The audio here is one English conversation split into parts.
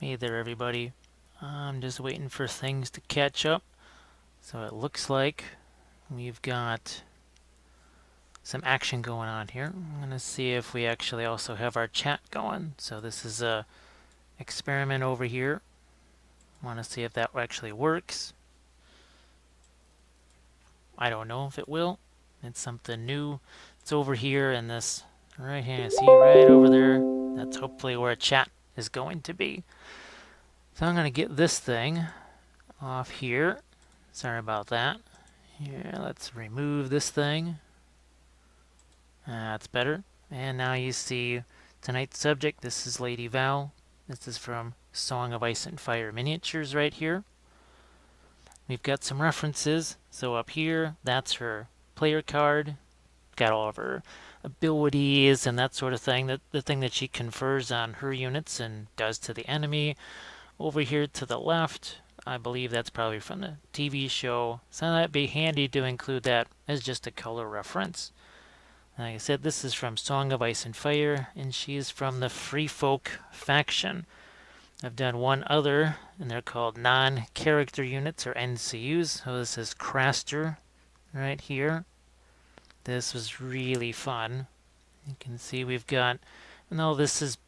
Hey there, everybody. I'm just waiting for things to catch up. So it looks like we've got some action going on here. I'm going to see if we actually also have our chat going. So this is a experiment over here. Want to see if that actually works. I don't know if it will. It's something new. It's over here in this right hand. See right over there. That's hopefully where a chat is going to be. So I'm going to get this thing off here. Sorry about that. Here, let's remove this thing. That's better. And now you see tonight's subject. This is Lady Val. This is from Song of Ice and Fire Miniatures right here. We've got some references. So up here, that's her player card. Got all of her abilities and that sort of thing. The thing that she confers on her units and does to the enemy. Over here to the left, I believe that's probably from the TV show. So that'd be handy to include that as just a color reference. Like I said, this is from Song of Ice and Fire, and she is from the Free Folk faction. I've done one other, and they're called non-character units, or NCUs. So this is Craster right here. This was really fun. You can see we've got, no, this is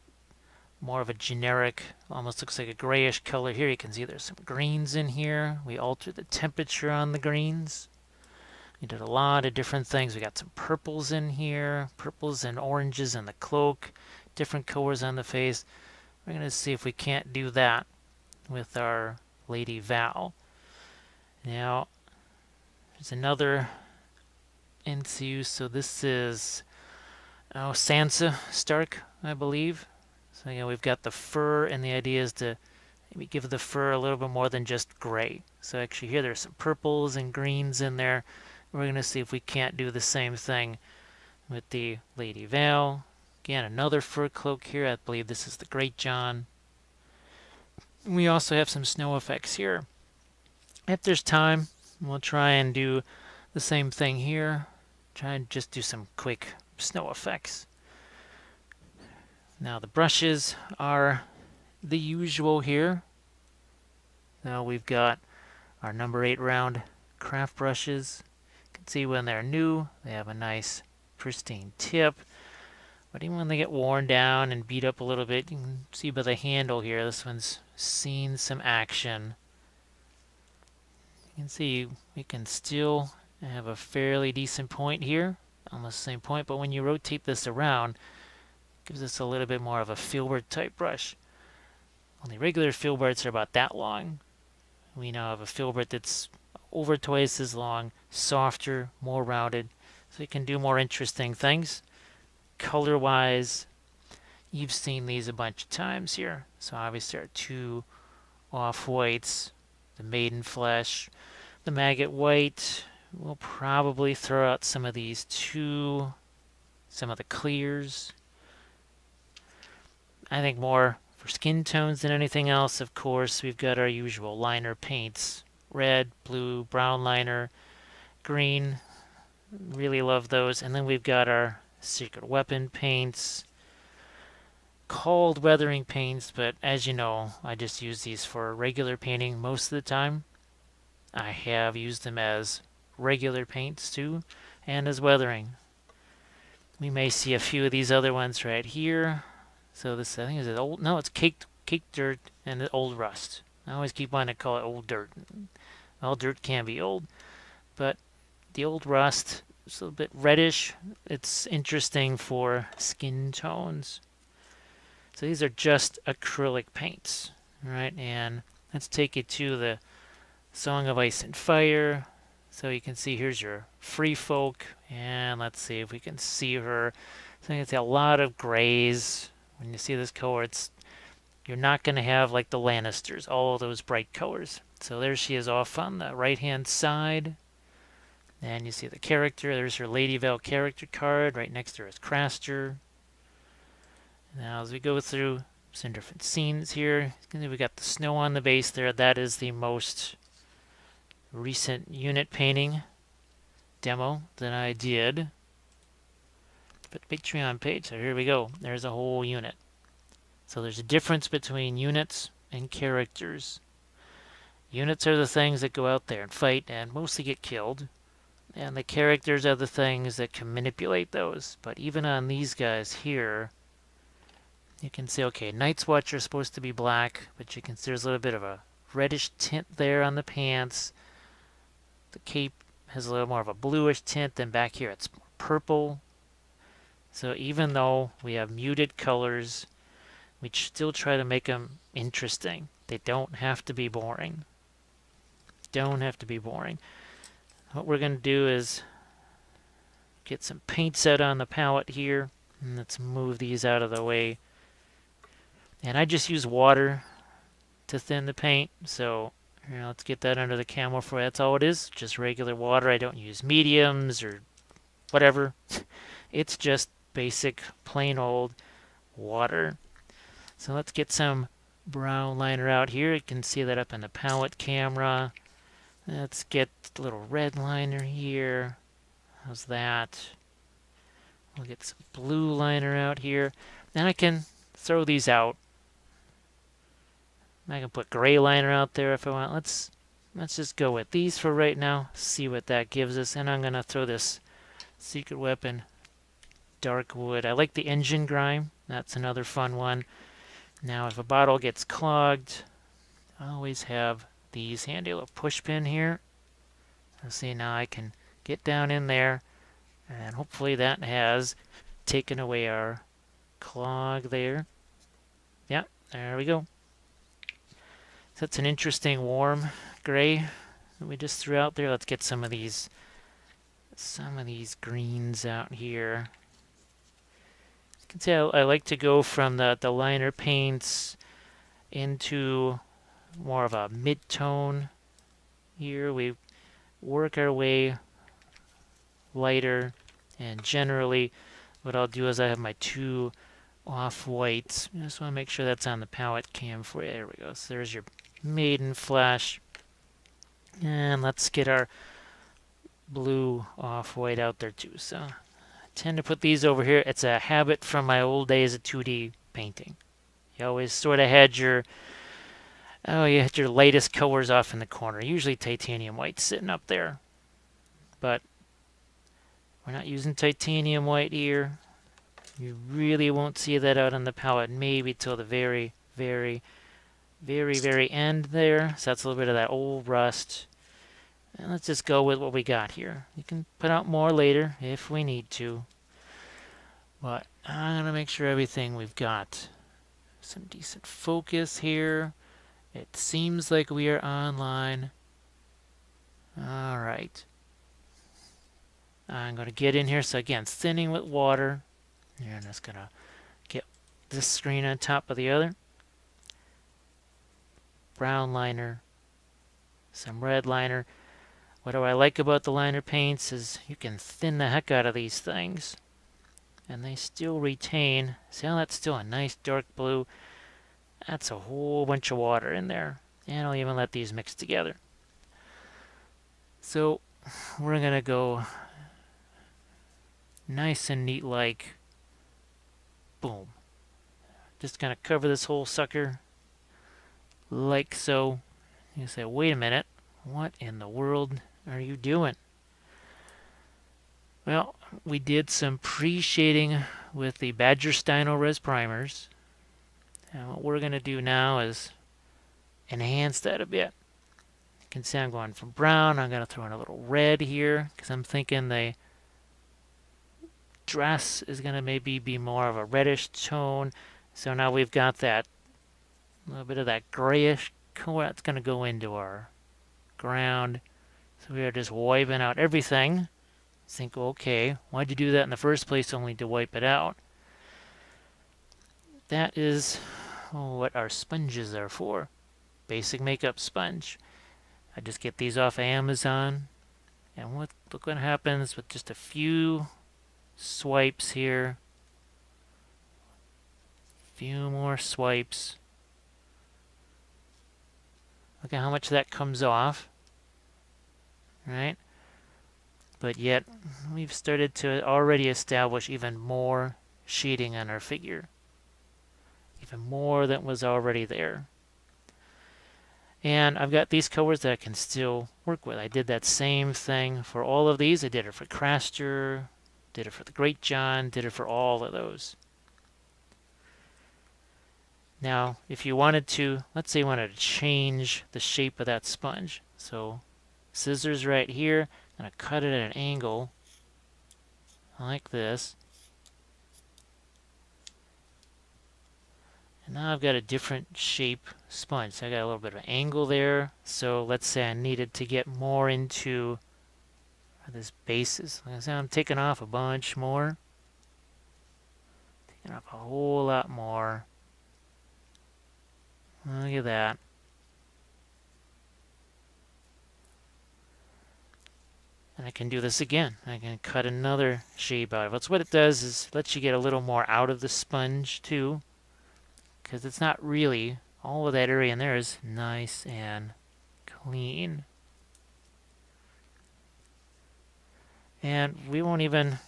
more of a generic, almost looks like a grayish color here. You can see there's some greens in here. We altered the temperature on the greens. We did a lot of different things. We got some purples in here, purples and oranges in the cloak, different colors on the face. We're going to see if we can't do that with our Lady Val. Now, there's another NCU. So this is Sansa Stark, I believe. So yeah, we've got the fur, and the idea is to maybe give the fur a little bit more than just gray. So actually here there's some purples and greens in there. We're going to see if we can't do the same thing with the Lady Val. Again, another fur cloak here. I believe this is the Great John. We also have some snow effects here. If there's time, we'll try and do the same thing here. Try and just do some quick snow effects. Now the brushes are the usual here. Now we've got our number 8 round craft brushes. You can see when they're new, they have a nice pristine tip. But even when they get worn down and beat up a little bit, you can see by the handle here, this one's seen some action. You can see we can still have a fairly decent point here, almost the same point, but when you rotate this around, it gives us a little bit more of a filbert type brush. Only regular filberts are about that long. We now have a filbert that's over twice as long, softer, more rounded, so you can do more interesting things. Color-wise, you've seen these a bunch of times here. So obviously our two off-whites, the maiden flesh, the maggot white. We'll probably throw out some of these too, some of the clears. I think more for skin tones than anything else, of course, we've got our usual liner paints. Red, blue, brown liner, green. Really love those. And then we've got our secret weapon paints, called weathering paints, but as you know, I just use these for regular painting most of the time. I have used them as regular paints too, and as weathering. We may see a few of these other ones right here. So this, I think, is it old? No, it's caked dirt and old rust. I always keep wanting to call it old dirt. All dirt can be old, but the old rust is a little bit reddish. It's interesting for skin tones. So these are just acrylic paints, right? And let's take it to the Song of Ice and Fire. So you can see here's your free folk, and let's see if we can see her. So it's a lot of grays. When you see this color, you're not going to have like the Lannisters, all of those bright colors. So there she is off on the right-hand side. And you see the character. There's her Lady Val character card. Right next to her is Craster. Now as we go through some different scenes here, we got the snow on the base there. That is the most recent unit painting demo that I did. Put the Patreon page. So here we go. There's a whole unit. So there's a difference between units and characters. Units are the things that go out there and fight and mostly get killed. And the characters are the things that can manipulate those. But even on these guys here, you can see, okay, Night's Watch are supposed to be black, but you can see there's a little bit of a reddish tint there on the pants. The cape has a little more of a bluish tint, than back here it's purple. So even though we have muted colors, we still try to make them interesting. They don't have to be boring. Don't have to be boring. What we're going to do is get some paint set on the palette here. And let's move these out of the way. And I just use water to thin the paint. So let's get that under the camera for you. That's all it is. Just regular water. I don't use mediums or whatever. It's just basic, plain old water. So let's get some brown liner out here. You can see that up in the palette camera. Let's get a little red liner here. How's that? We'll get some blue liner out here. Then I can throw these out. I can put gray liner out there if I want. Let's just go with these for right now. See what that gives us. And I'm going to throw this Secret Weapon Dark Wood. I like the engine grime. That's another fun one. Now if a bottle gets clogged, I always have these handy little push pin here. Let's see, now I can get down in there, and hopefully that has taken away our clog there. Yep, there we go. So that's an interesting warm gray that we just threw out there. Let's get some of these greens out here. You can see I like to go from the liner paints into more of a mid-tone here. We work our way lighter, and generally what I'll do is I have my two off-whites. I just want to make sure that's on the palette cam for you. There we go. So there's your Maiden Flash. And let's get our blue off-white out there too. So I tend to put these over here. It's a habit from my old days of 2D painting. You always sort of had your you had your lightest colors off in the corner. Usually titanium white sitting up there. But we're not using titanium white here. You really won't see that out on the palette maybe till the very, very, very, very end there. So that's a little bit of that old rust. And let's just go with what we got here. You can put out more later if we need to. But I'm going to make sure everything we've got some decent focus here. It seems like we are online. All right. I'm going to get in here. So again, thinning with water. And I'm just going to get this screen on top of the other. Brown liner. Some red liner. What do I like about the liner paints is you can thin the heck out of these things. And they still retain. See how that's still a nice dark blue? That's a whole bunch of water in there. And I'll even let these mix together. So we're going to go nice and neat like. Boom. Just going to cover this whole sucker like so. You say, wait a minute. What in the world are you doing? Well, we did some pre-shading with the Badger Steino Res primers. And what we're going to do now is enhance that a bit. You can see I'm going from brown. I'm going to throw in a little red here because I'm thinking the dress is going to maybe be more of a reddish tone. So now we've got that little bit of that grayish color that's going to go into our ground. So we are just wiping out everything. Think, okay, why'd you do that in the first place only to wipe it out? That is what our sponges are for. Basic makeup sponge. I just get these off of Amazon. And look what happens with just a few swipes here. Few more swipes. Look at how much that comes off. Right? But yet, we've started to already establish even more shading on our figure. Even more than was already there. And I've got these colors that I can still work with. I did that same thing for all of these. I did it for Craster, did it for the Great John, did it for all of those. Now, if you wanted to, let's say you wanted to change the shape of that sponge. So, scissors right here, I'm going to cut it at an angle like this. And now I've got a different shape sponge. So I got a little bit of an angle there. So let's say I needed to get more into this basis. Like I said, I'm taking off a bunch more. Taking off a whole lot more. Look at that. And I can do this again. I can cut another shape out of it. So what it does is lets you get a little more out of the sponge too. Because it's not really, all of that area in there is nice and clean. And we won't even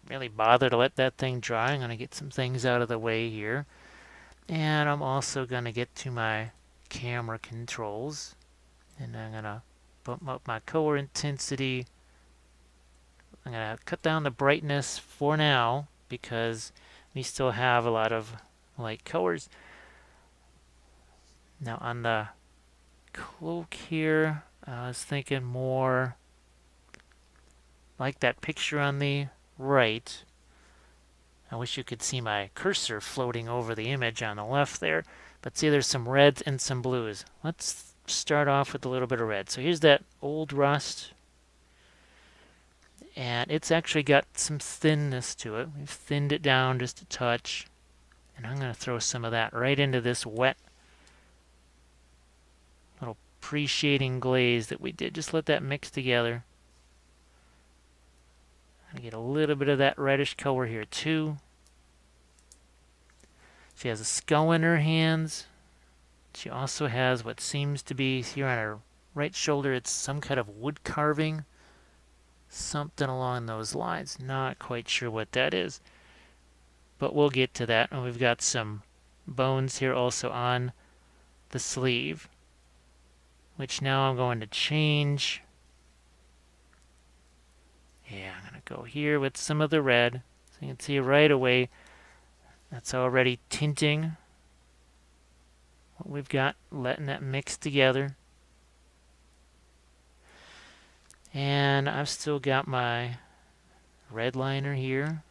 really bother to let that thing dry. I'm going to get some things out of the way here. And I'm also going to get to my camera controls. And I'm going to bump up my color intensity. I'm going to cut down the brightness for now because we still have a lot of light colors. Now on the cloak here, I was thinking more like that picture on the right. I wish you could see my cursor floating over the image on the left there. But see, there's some reds and some blues. Let's start off with a little bit of red. So here's that old rust. And it's actually got some thinness to it. We've thinned it down just a touch. And I'm going to throw some of that right into this wet little pre-shading glaze that we did. Just let that mix together. I get a little bit of that reddish color here too. She has a skull in her hands. She also has what seems to be here on her right shoulder. It's some kind of wood carving. Something along those lines. Not quite sure what that is. But we'll get to that. And we've got some bones here also on the sleeve. Which now I'm going to change. Yeah, I'm going to go here with some of the red. So you can see right away that's already tinting what we've got, letting that mix together. And I've still got my red liner here.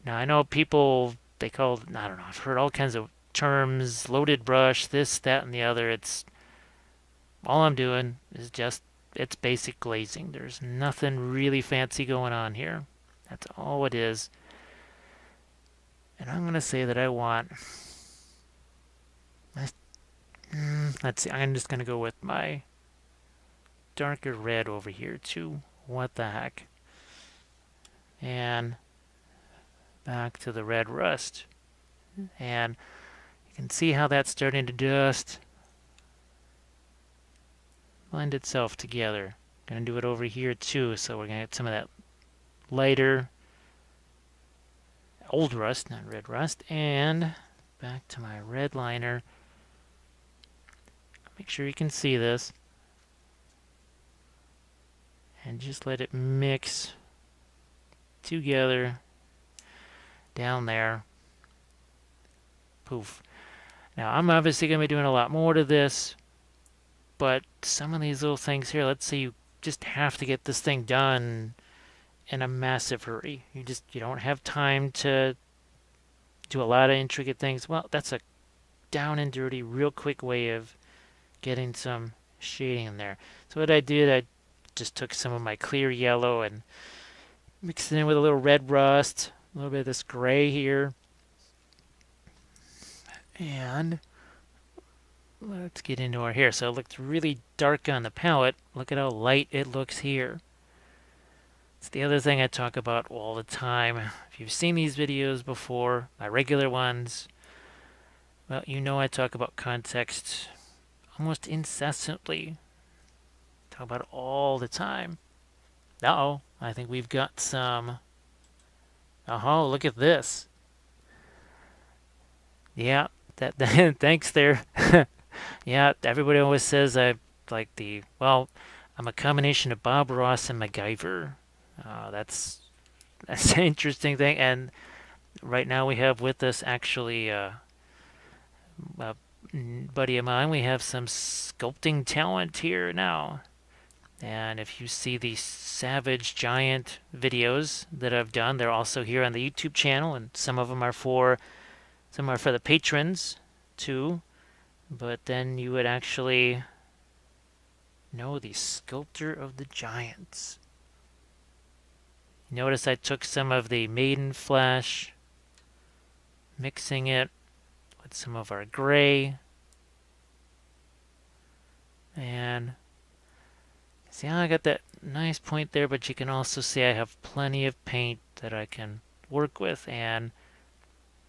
Now I know people, they call, I don't know, I've heard all kinds of terms, loaded brush, this, that, and the other. It's, all I'm doing is just, it's basic glazing. There's nothing really fancy going on here. That's all it is. And I'm going to say that I want, let's see, I'm just going to go with my darker red over here too. What the heck? And back to the red rust. And you can see how that's starting to just blend itself together. Going to do it over here too, so we're going to get some of that lighter old rust, not red rust. And back to my red liner. Make sure you can see this. And just let it mix together down there. Poof. Now I'm obviously going to be doing a lot more to this, but some of these little things here, let's say you just have to get this thing done in a massive hurry. You don't have time to do a lot of intricate things. Well, that's a down and dirty, real quick way of getting some shading in there. So what I did, I just took some of my clear yellow and mixed it in with a little red rust, a little bit of this gray here. And let's get into our hair. So it looked really dark on the palette. Look at how light it looks here. It's the other thing I talk about all the time. If you've seen these videos before, my regular ones, well, you know I talk about context almost incessantly. Talk about it all the time. Uh-oh, I think we've got some... Oh, look at this. Yeah, Thanks there. Yeah, everybody always says I like I'm a combination of Bob Ross and MacGyver. That's an interesting thing. And right now we have with us actually a buddy of mine. We have some sculpting talent here now. And if you see the Savage Giant videos that I've done, they're also here on the YouTube channel, and some are for the patrons too. But then you would actually know the sculptor of the giants. Notice I took some of the Maiden Flash, mixing it with some of our gray, and see how I got that nice point there, but you can also see I have plenty of paint that I can work with, and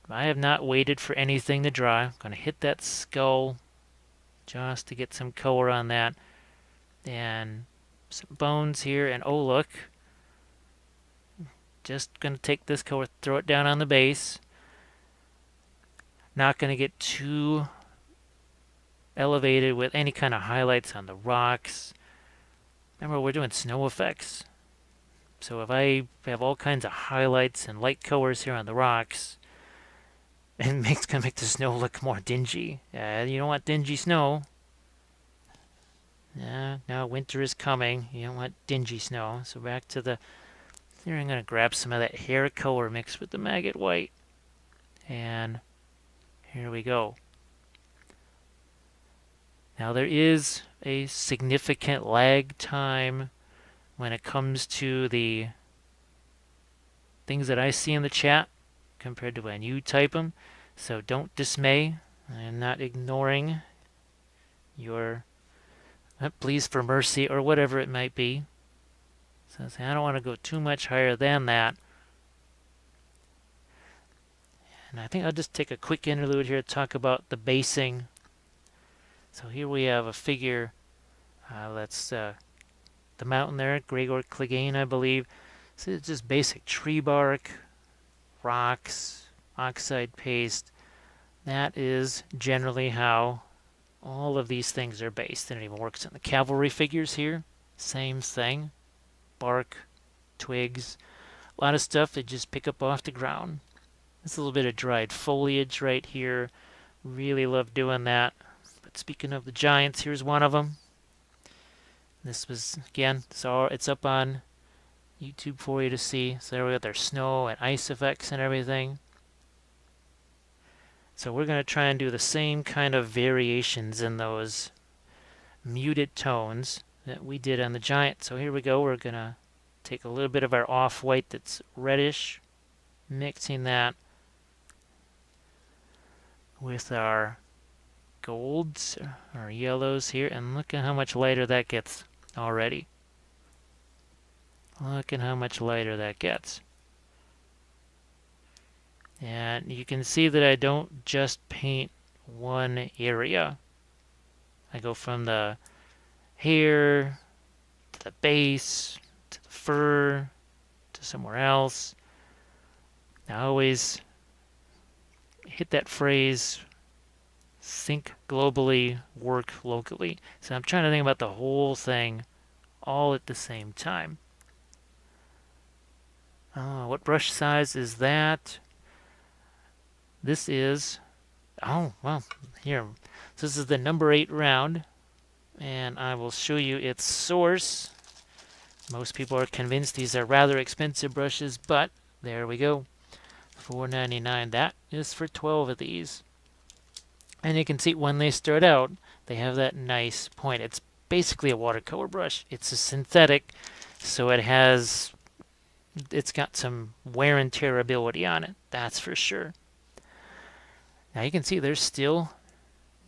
I have not waited for anything to dry. I'm going to hit that skull just to get some color on that, and some bones here, and oh look, just going to take this color, throw it down on the base. Not going to get too elevated with any kind of highlights on the rocks. Remember, we're doing snow effects. So if I have all kinds of highlights and light colors here on the rocks, it's going to make the snow look more dingy. You don't want dingy snow. Now winter is coming. You don't want dingy snow. So back to the... Here I'm going to grab some of that hair color mixed with the maggot white. And here we go. Now there is a significant lag time when it comes to the things that I see in the chat compared to when you type them. So don't dismay. I am not ignoring your pleas for mercy or whatever it might be. So I don't want to go too much higher than that. And I think I'll just take a quick interlude here to talk about the basing. So here we have a figure. That's the mountain there, Gregor Clegane, I believe. So it's just basic tree bark, rocks, oxide paste. That is generally how all of these things are based. And it even works in the cavalry figures here. Same thing. Bark, twigs, a lot of stuff they just pick up off the ground. There's a little bit of dried foliage right here. Really love doing that. But speaking of the giants, here's one of them. This was, again, so it's up on YouTube for you to see. So there we got their snow and ice effects and everything. So we're going to try and do the same kind of variations in those muted tones that we did on the giant. So here we go. We're going to take a little bit of our off-white that's reddish, mixing that with our golds, our yellows here, and look at how much lighter that gets already. Look at how much lighter that gets. And you can see that I don't just paint one area. I go from the hair to the base to the fur to somewhere else. I always hit that phrase, think globally, work locally. So I'm trying to think about the whole thing all at the same time. What brush size is that? This is, oh, well, here. So this is the number 8 round, and I will show you its source. Most people are convinced these are rather expensive brushes, but there we go. $4.99. That is for 12 of these. And you can see when they start out, they have that nice point. It's basically a watercolor brush. It's a synthetic, so it's got some wear and tear ability on it. That's for sure. Now you can see there's still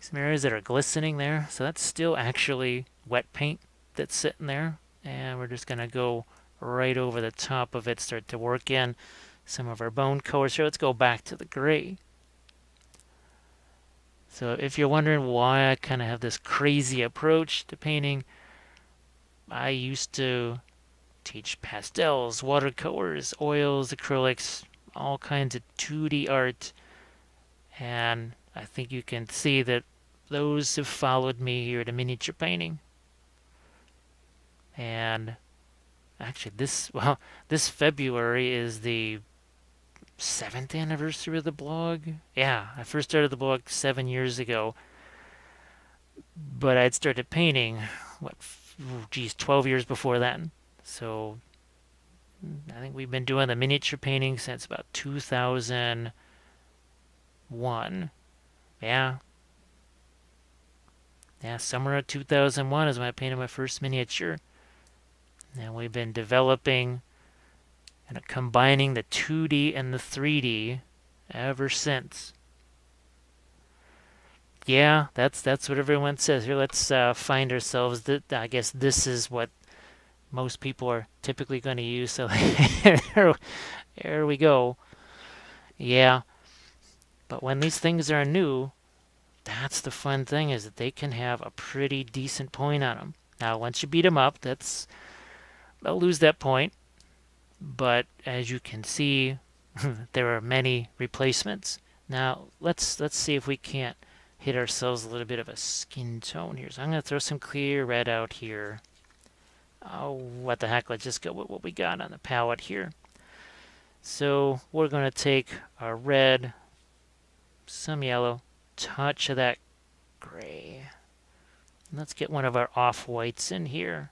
some areas that are glistening there. So that's still actually wet paint that's sitting there. And we're just going to go right over the top of it, start to work in some of our bone colors here. Let's go back to the gray. So if you're wondering why I kind of have this crazy approach to painting, I used to teach pastels, watercolors, oils, acrylics, all kinds of 2D art. And I think you can see that those have followed me here to miniature painting. And actually, this February is the 7th anniversary of the blog. Yeah, I first started the blog 7 years ago, but I'd started painting, what, geez, 12 years before then. So I think we've been doing the miniature painting since about 2001. Yeah, yeah, summer of 2001 is when I painted my first miniature. And we've been developing and combining the 2D and the 3D ever since. Yeah, that's what everyone says. Here, let's find ourselves. That I guess this is what most people are typically going to use. So there we go. Yeah, but when these things are new, that's the fun thing is that they can have a pretty decent point on them. Now, once you beat them up, they'll lose that point. But as you can see, there are many replacements. Now, let's see if we can't hit ourselves a little bit of a skin tone here. So I'm going to throw some clear red out here. Oh, what the heck, let's just go with what we got on the palette here. So we're going to take our red, some yellow, touch of that gray. Let's get one of our off-whites in here.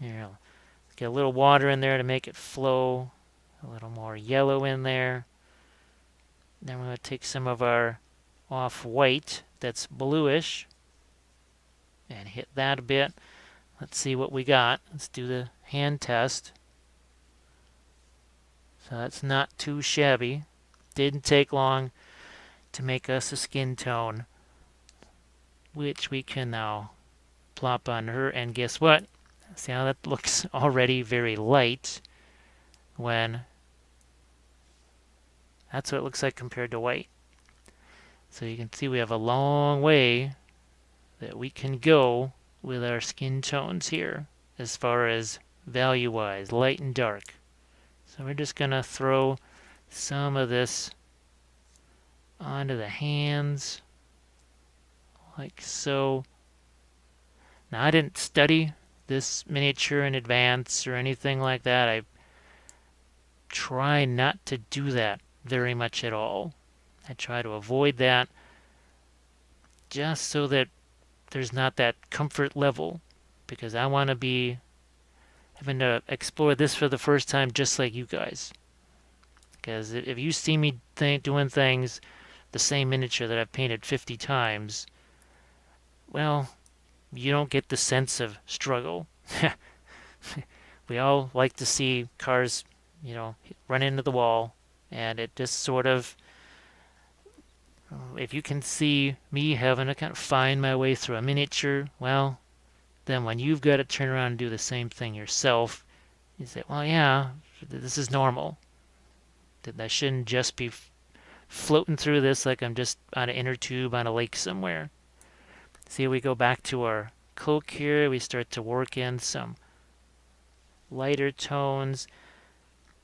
Here, let's get a little water in there to make it flow. A little more yellow in there. Then we're going to take some of our off-white that's bluish and hit that a bit. Let's see what we got. Let's do the hand test. So that's not too shabby. Didn't take long to make us a skin tone, which we can now plop on her. And guess what? See how that looks already very light when that's what it looks like compared to white. So you can see we have a long way that we can go with our skin tones here as far as value-wise, light and dark. So we're just going to throw some of this onto the hands like so. Now I didn't study this miniature in advance or anything like that. I try not to do that very much at all. I try to avoid that just so that there's not that comfort level, because I want to be having to explore this for the first time just like you guys. Because if you see me doing things the same miniature that I've painted 50 times, well, you don't get the sense of struggle. We all like to see cars, run into the wall, and it just sort of, if you can see me having to kind of find my way through a miniature, well, then when you've got to turn around and do the same thing yourself, you say, well, yeah, this is normal. That I shouldn't just be floating through this like I'm just on an inner tube on a lake somewhere. See, we go back to our cloak here. We start to work in some lighter tones.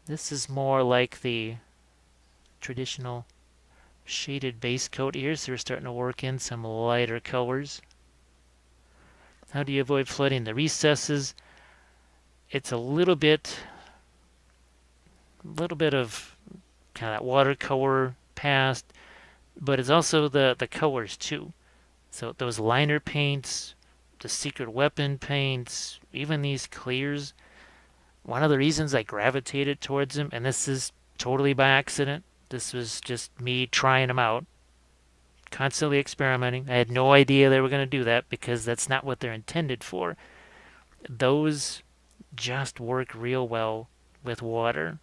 This is more like the traditional shaded base coat here, so we're starting to work in some lighter colors. How do you avoid flooding the recesses? It's a little bit of kind of that watercolor past, but it's also the colors too. So those liner paints, the secret weapon paints, even these clears. One of the reasons I gravitated towards them, and this is totally by accident, this was just me trying them out, constantly experimenting. I had no idea they were going to do that because that's not what they're intended for. Those just work real well with water.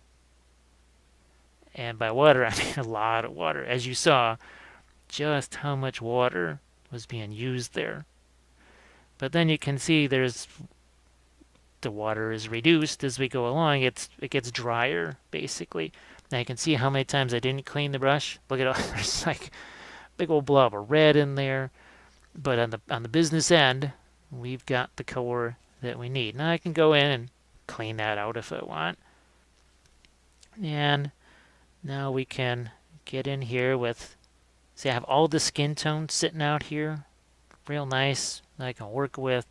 And by water, I mean a lot of water. As you saw, just how much water was being used there. But then you can see the water is reduced as we go along. It gets drier, basically. Now you can see how many times I didn't clean the brush. Look at all, there's like a big old blob of red in there. But on the business end, we've got the color that we need. Now I can go in and clean that out if I want. And now we can get in here with See, I have all the skin tones sitting out here. Real nice that I can work with.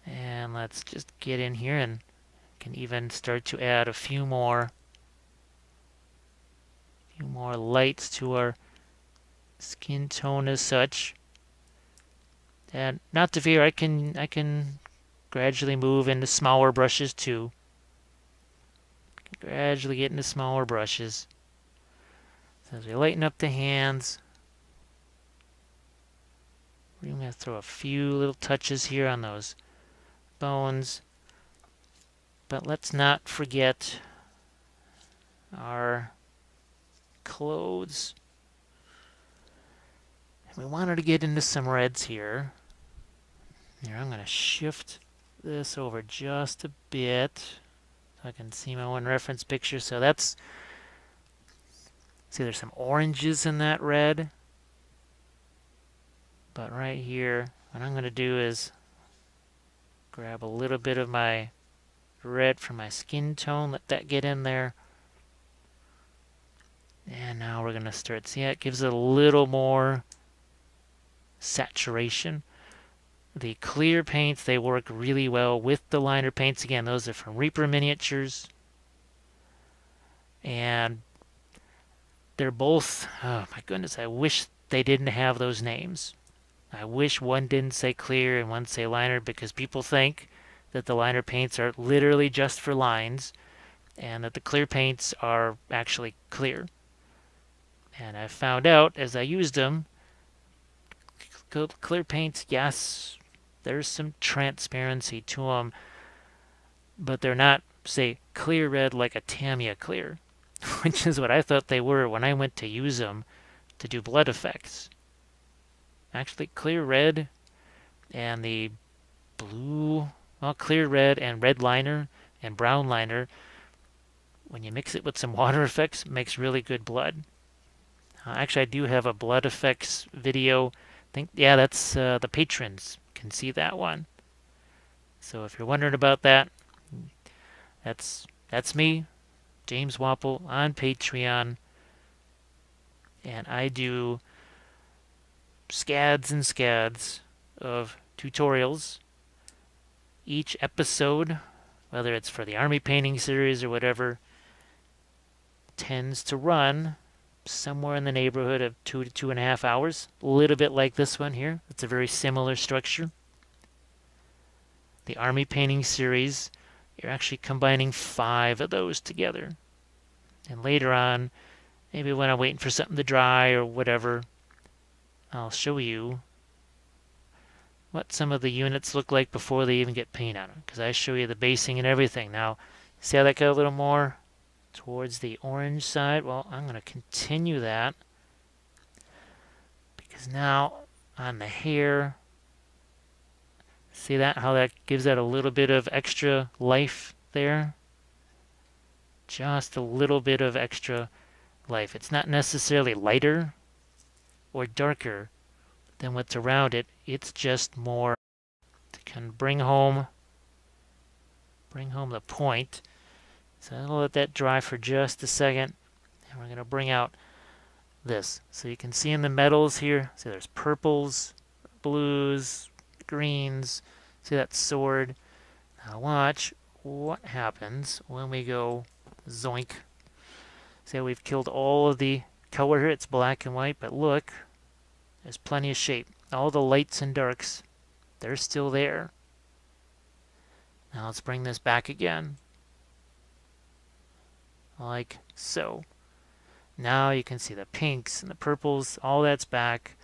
And let's just get in here and can even start to add a few more lights to our skin tone as such. And not to fear, I can gradually move into smaller brushes too. Gradually get into smaller brushes. So as we lighten up the hands, we're going to throw a few little touches here on those bones. But let's not forget our clothes. We wanted to get into some reds here. Here, I'm going to shift this over just a bit so I can see my one reference picture. So that's, see, there's some oranges in that red. But right here, what I'm going to do is grab a little bit of my red from my skin tone, let that get in there. And now we're going to start, see, it gives it a little more saturation. The clear paints, they work really well with the liner paints. Again, those are from Reaper Miniatures. And they're both, oh my goodness, I wish they didn't have those names. I wish one didn't say clear and one say liner, because people think that the liner paints are literally just for lines and that the clear paints are actually clear. And I found out as I used them, clear paints, yes, there's some transparency to them, but they're not, say, clear red like a Tamiya clear, which is what I thought they were when I went to use them to do blood effects. Actually, clear red and the blue, well, clear red and red liner and brown liner, when you mix it with some water effects, makes really good blood. Actually, I do have a blood effects video. Yeah, that's the patrons can see that one. So if you're wondering about that, that's me, James Wappel, on Patreon, and I do scads and scads of tutorials. Each episode, whether it's for the army painting series or whatever, tends to run somewhere in the neighborhood of 2 to 2.5 hours. A little bit like this one here. It's a very similar structure. The army painting series, you're actually combining 5 of those together. And later on, maybe when I'm waiting for something to dry or whatever, I'll show you what some of the units look like before they even get paint on them, because I show you the basing and everything. Now, see how that got a little more towards the orange side? Well, I'm going to continue that, because now on the hair, see that, how that gives that a little bit of extra life there? Just a little bit of extra life. It's not necessarily lighter or darker than what's around it. It's just more to kind of bring home the point. So I'll let that dry for just a second, and we're going to bring out this. So you can see in the metals here, see there's purples, blues, greens. See that sword? Now watch what happens when we go zoink. See how we've killed all of the color here? It's black and white, but look, there's plenty of shape. All the lights and darks, they're still there. Now let's bring this back again. Like so. Now you can see the pinks and the purples, all that's back.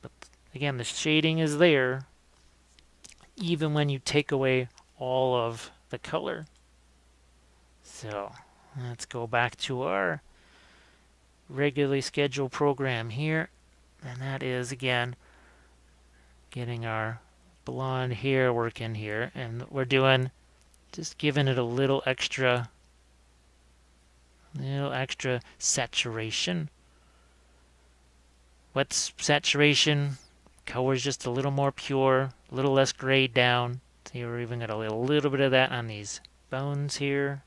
But again, the shading is there, even when you take away all of the color. So let's go back to our regularly scheduled program here. And that is, again, getting our blonde hair working here. And we're doing, just giving it a little extra saturation. What's saturation? Color's just a little more pure, a little less grayed down. So you're even got a little bit of that on these bones here.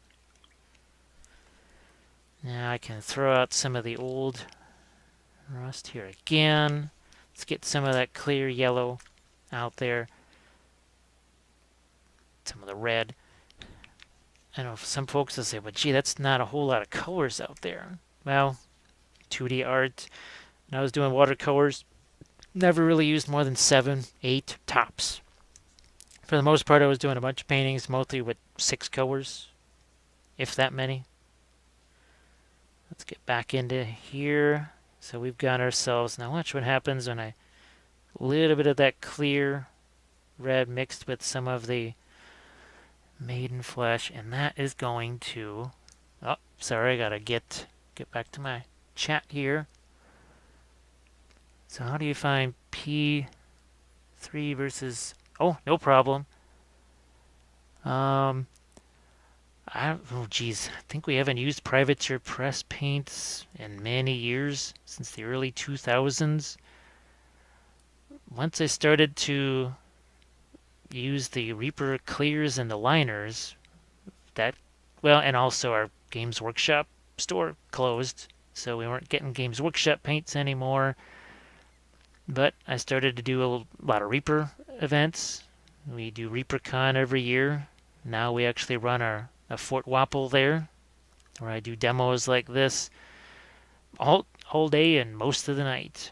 Now I can throw out some of the old Rust here again. Let's get some of that clear yellow out there. Some of the red. I know some folks will say, well, gee, that's not a whole lot of colors out there. Well, 2D art. When I was doing watercolors, never really used more than 7, 8 tops. For the most part, I was doing a bunch of paintings, mostly with 6 colors, if that many. Let's get back into here. So we've got ourselves, now watch what happens when a little bit of that clear red mixed with some of the maiden flesh, and that is going to, oh, sorry, I gotta get back to my chat here. So how do you find P3 versus, oh, no problem. Oh geez, I think we haven't used Privateer press paints in many years, since the early 2000s. Once I started to use the Reaper clears and the liners, that, well, and also our Games Workshop store closed, so we weren't getting Games Workshop paints anymore. But I started to do a lot of Reaper events. We do ReaperCon every year. Now we actually run a Fort Wappel there, where I do demos like this all day and most of the night.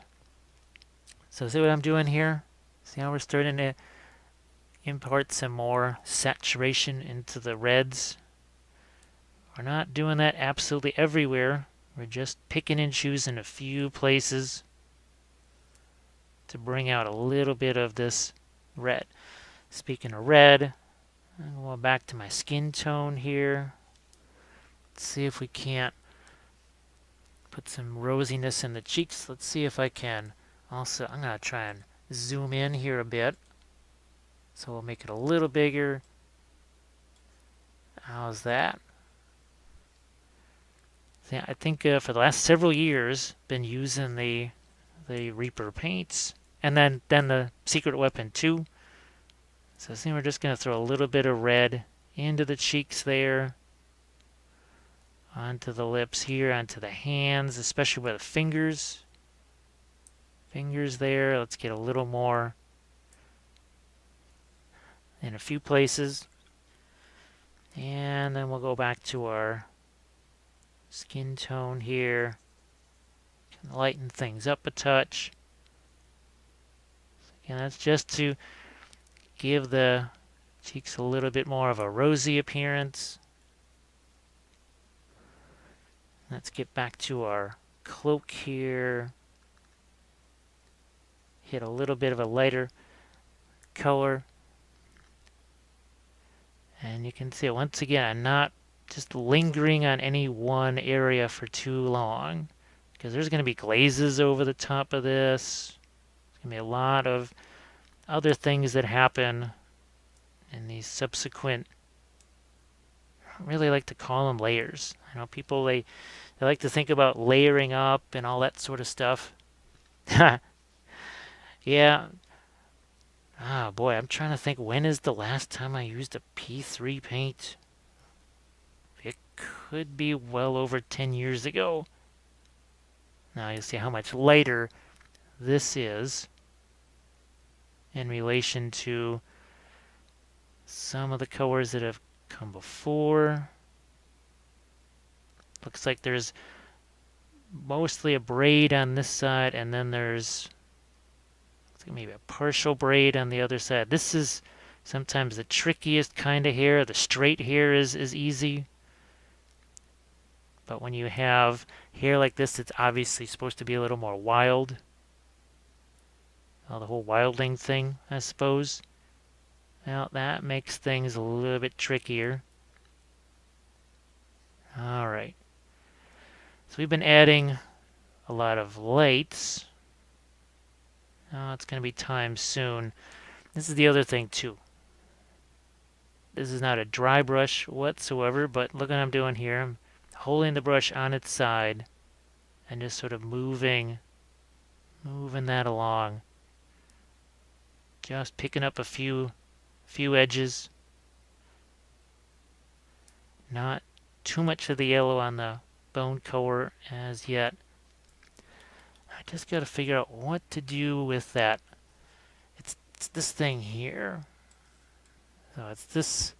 So see what I'm doing here? See how we're starting to impart some more saturation into the reds? We're not doing that absolutely everywhere. We're just picking and choosing a few places to bring out a little bit of this red. Speaking of red, I'm going back to my skin tone here. Let's see if we can't put some rosiness in the cheeks. Let's see if I can. Also, I'm going to try and zoom in here a bit. So we'll make it a little bigger. How's that? See, I think for the last several years, been using the Reaper paints, and then the Secret Weapon 2. So I think we're just going to throw a little bit of red into the cheeks there, onto the lips here, onto the hands, especially where the fingers there. Let's get a little more in a few places. And then we'll go back to our skin tone here. Lighten things up a touch. Again, that's just to give the cheeks a little bit more of a rosy appearance. Let's get back to our cloak here. Hit a little bit of a lighter color. And you can see, once again, I'm not just lingering on any one area for too long, because there's going to be glazes over the top of this. There's going to be a lot of other things that happen in these subsequent, I really like to call them layers. I know people, they like to think about layering up and all that sort of stuff. Yeah. Ah, boy, I'm trying to think, when is the last time I used a P3 paint? It could be well over 10 years ago. Now you see how much lighter this is in relation to some of the colors that have come before. Looks like there's mostly a braid on this side, and then there's maybe a partial braid on the other side. This is sometimes the trickiest kind of hair. The straight hair is easy. But when you have hair like this, it's obviously supposed to be a little more wild. The whole wilding thing, I suppose. Well, that makes things a little bit trickier. Alright. So we've been adding a lot of lights. It's going to be time soon. This is the other thing, too. This is not a dry brush whatsoever, but look what I'm doing here. I'm holding the brush on its side and just sort of moving that along. Just picking up a few edges. Not too much of the yellow on the bone color as yet. I just got to figure out what to do with that. It's this thing here. So it's this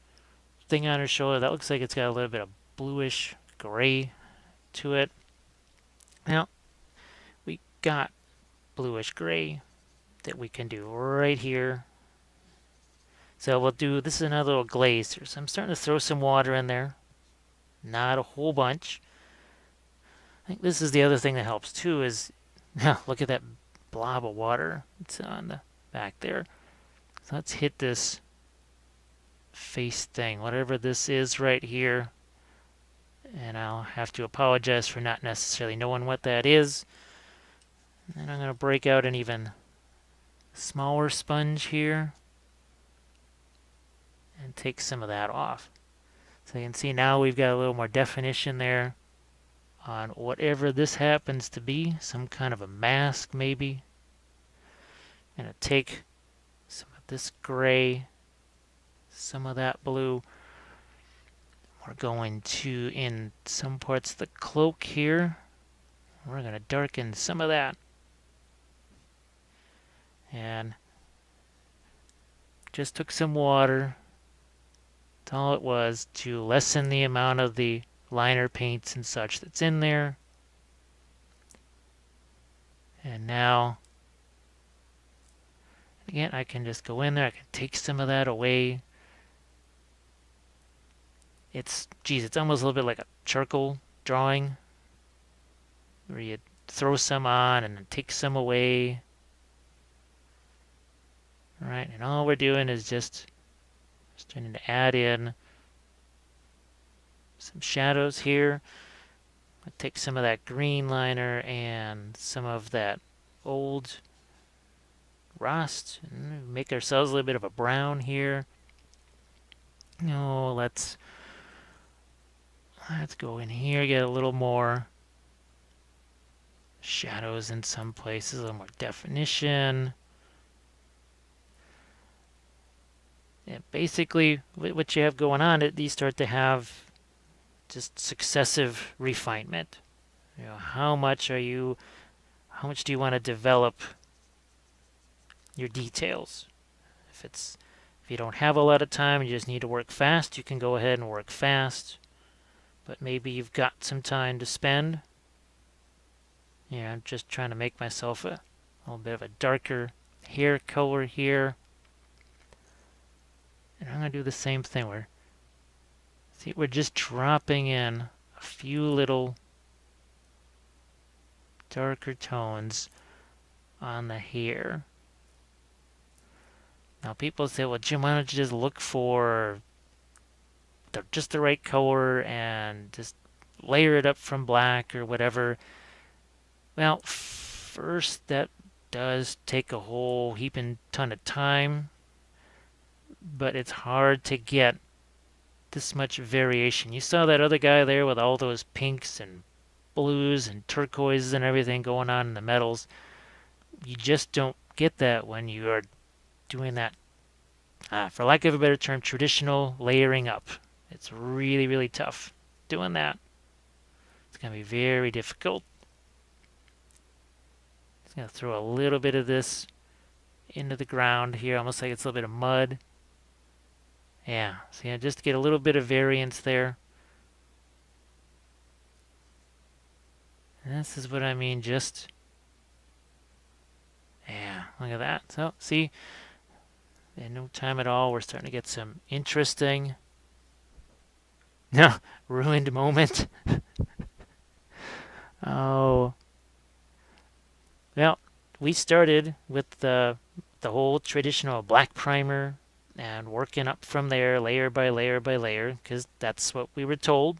thing on her shoulder. That looks like it's got a little bit of bluish gray to it. Now, we got bluish gray that we can do right here. So we'll do, this is another little glaze here. So I'm starting to throw some water in there. Not a whole bunch. I think this is the other thing that helps too is, look at that blob of water. It's on the back there. So let's hit this face thing, whatever this is right here. And I'll have to apologize for not necessarily knowing what that is. And I'm going to break out an even smaller sponge here and take some of that off. So you can see now we've got a little more definition there on whatever this happens to be, some kind of a mask maybe. I'm going to take some of this gray, some of that blue. We're going to, in some parts of the cloak here, we're going to darken some of that. And just took some water. That's all it was, to lessen the amount of the liner paints and such that's in there. And now, again, I can just go in there. I can take some of that away. It's almost a little bit like a charcoal drawing, where you throw some on and then take some away. All right, and all we're doing is just starting to add in some shadows here. I'll take some of that green liner and some of that old rust and make ourselves a little bit of a brown here. No, let's go in here, get a little more shadows in some places, a little more definition. Yeah, basically, what you have going on, you start to have just successive refinement. You know, how much do you want to develop your details? If you don't have a lot of time and you just need to work fast, you can go ahead and work fast. But maybe you've got some time to spend. Yeah, I'm just trying to make myself a little bit of a darker hair color here. And I'm going to do the same thing. We're just dropping in a few little darker tones on the hair. Now people say, well, Jim, why don't you just look for just the right color and just layer it up from black or whatever. Well, first, that does take a whole heaping ton of time, but it's hard to get this much variation. You saw that other guy there with all those pinks and blues and turquoises and everything going on in the metals. You just don't get that when you are doing that, for lack of a better term, traditional layering up. It's really, really tough doing that. It's going to be very difficult. Just going to throw a little bit of this into the ground here, almost like it's a little bit of mud. Yeah, so yeah, just to get a little bit of variance there. And this is what I mean, just... Yeah, look at that. So, see, in no time at all, we're starting to get some interesting... No, ruined moment. Oh. Well, we started with the whole traditional black primer and working up from there, layer by layer by layer, because that's what we were told.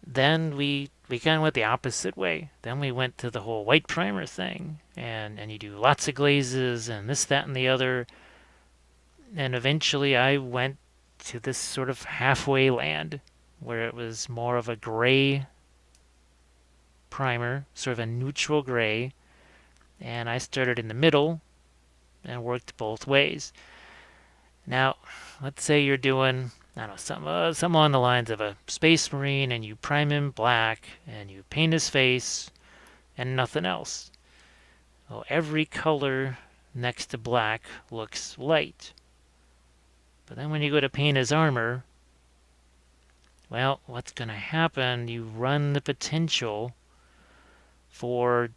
Then we kind of went the opposite way. Then we went to the whole white primer thing, and you do lots of glazes and this, that, and the other. And eventually I went to this sort of halfway land where it was more of a gray primer, sort of a neutral gray, and I started in the middle and worked both ways. Now, let's say you're doing, I don't know, some along the lines of a space marine, and you prime him black, and you paint his face, and nothing else. Well, every color next to black looks light. But then when you go to paint his armor, well, what's going to happen? You run the potential for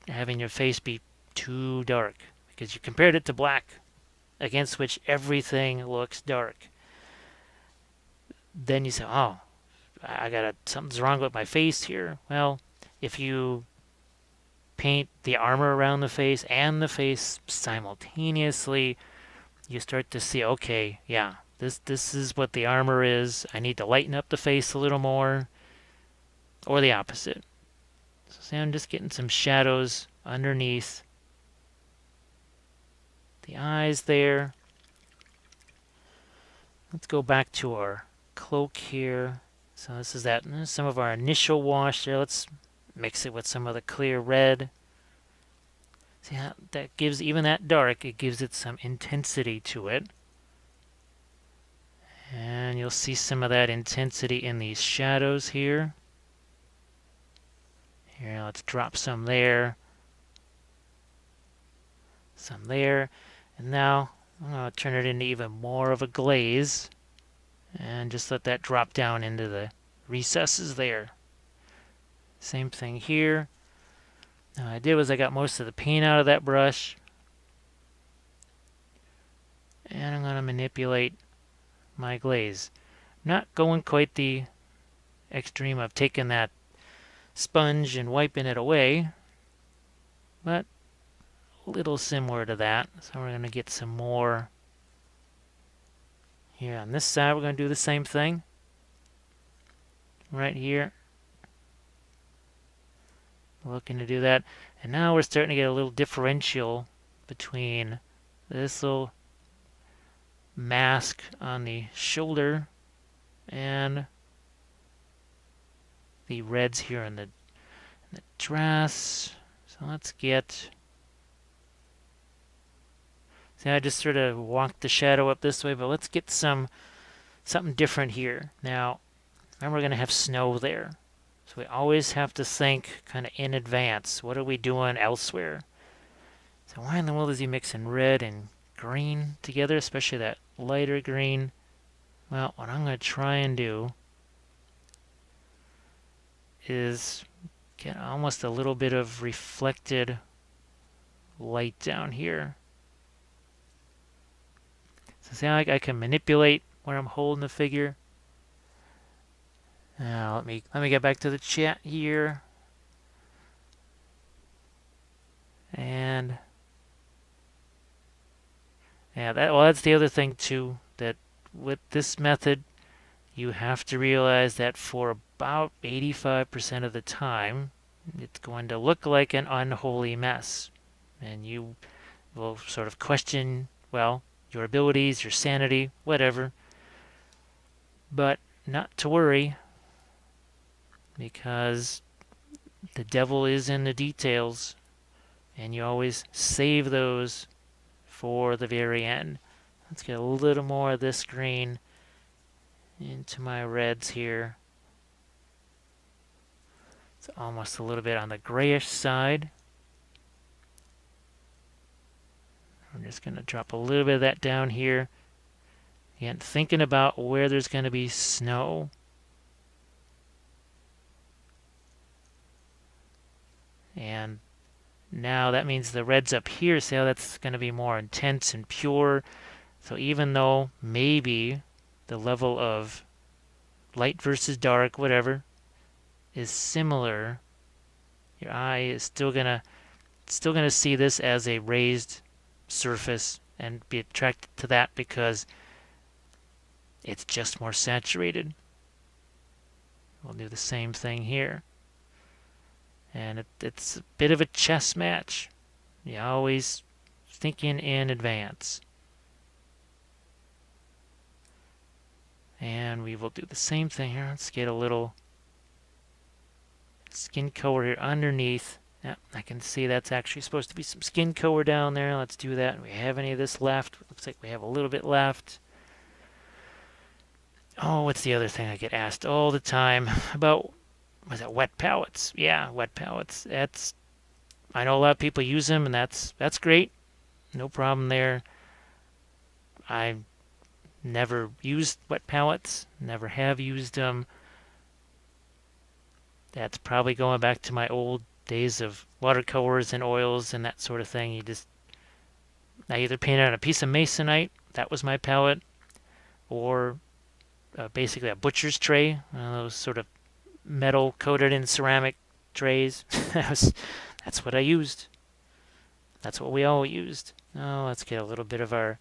having your face be too dark because you compared it to black, against which everything looks dark. Then you say, oh, something's wrong with my face here. Well, if you paint the armor around the face and the face simultaneously, you start to see, okay, yeah, this is what the armor is. I need to lighten up the face a little more, or the opposite. So see, I'm just getting some shadows underneath the eyes there. Let's go back to our cloak here. So this is some of our initial wash there. Let's mix it with some of the clear red. See how that gives, even that dark, it gives it some intensity to it. And you'll see some of that intensity in these shadows here. Here, let's drop some there. Some there. And now I'm going to turn it into even more of a glaze. And just let that drop down into the recesses there. Same thing here. Now what I did was I got most of the paint out of that brush. And I'm going to manipulate my glaze. Not going quite the extreme of taking that sponge and wiping it away, but a little similar to that. So we're going to get some more here on this side. We're going to do the same thing right here. Looking to do that. And now we're starting to get a little differential between this little mask on the shoulder and the reds here in the dress. So let's get... See, I just sort of walked the shadow up this way, but let's get something different here. Now, remember we're going to have snow there. So we always have to think kind of in advance. What are we doing elsewhere? So why in the world is he mixing red and green together, especially that lighter green? Well, what I'm going to try and do is get almost a little bit of reflected light down here. So see how I can manipulate where I'm holding the figure? Now let me get back to the chat here. And yeah, that's the other thing too, that with this method you have to realize that for about 85% of the time it's going to look like an unholy mess. And you will sort of question, well, your abilities, your sanity, whatever. But not to worry, because the devil is in the details, and you always save those for the very end. Let's get a little more of this green into my reds here. It's almost a little bit on the grayish side. I'm just going to drop a little bit of that down here. Again, thinking about where there's going to be snow. And now that means the red's up here, see how that's going to be more intense and pure. So even though maybe the level of light versus dark, whatever, is similar, your eye is still gonna see this as a raised surface and be attracted to that because it's just more saturated. We'll do the same thing here. And it's a bit of a chess match. You always thinking in advance. And we will do the same thing here. Let's get a little skin color here underneath. Yep, I can see that's actually supposed to be some skin color down there. Let's do that. Do we have any of this left? Looks like we have a little bit left. Oh, what's the other thing I get asked all the time about was it wet palettes? Yeah, wet palettes. That's I know a lot of people use them, and that's great. No problem there. I never used wet palettes. Never have used them. That's probably going back to my old days of watercolors and oils and that sort of thing. I either painted on a piece of masonite, that was my palette, or basically a butcher's tray, one of those sort of metal coated in ceramic trays. That's what I used. That's what we all used. Now let's get a little bit of our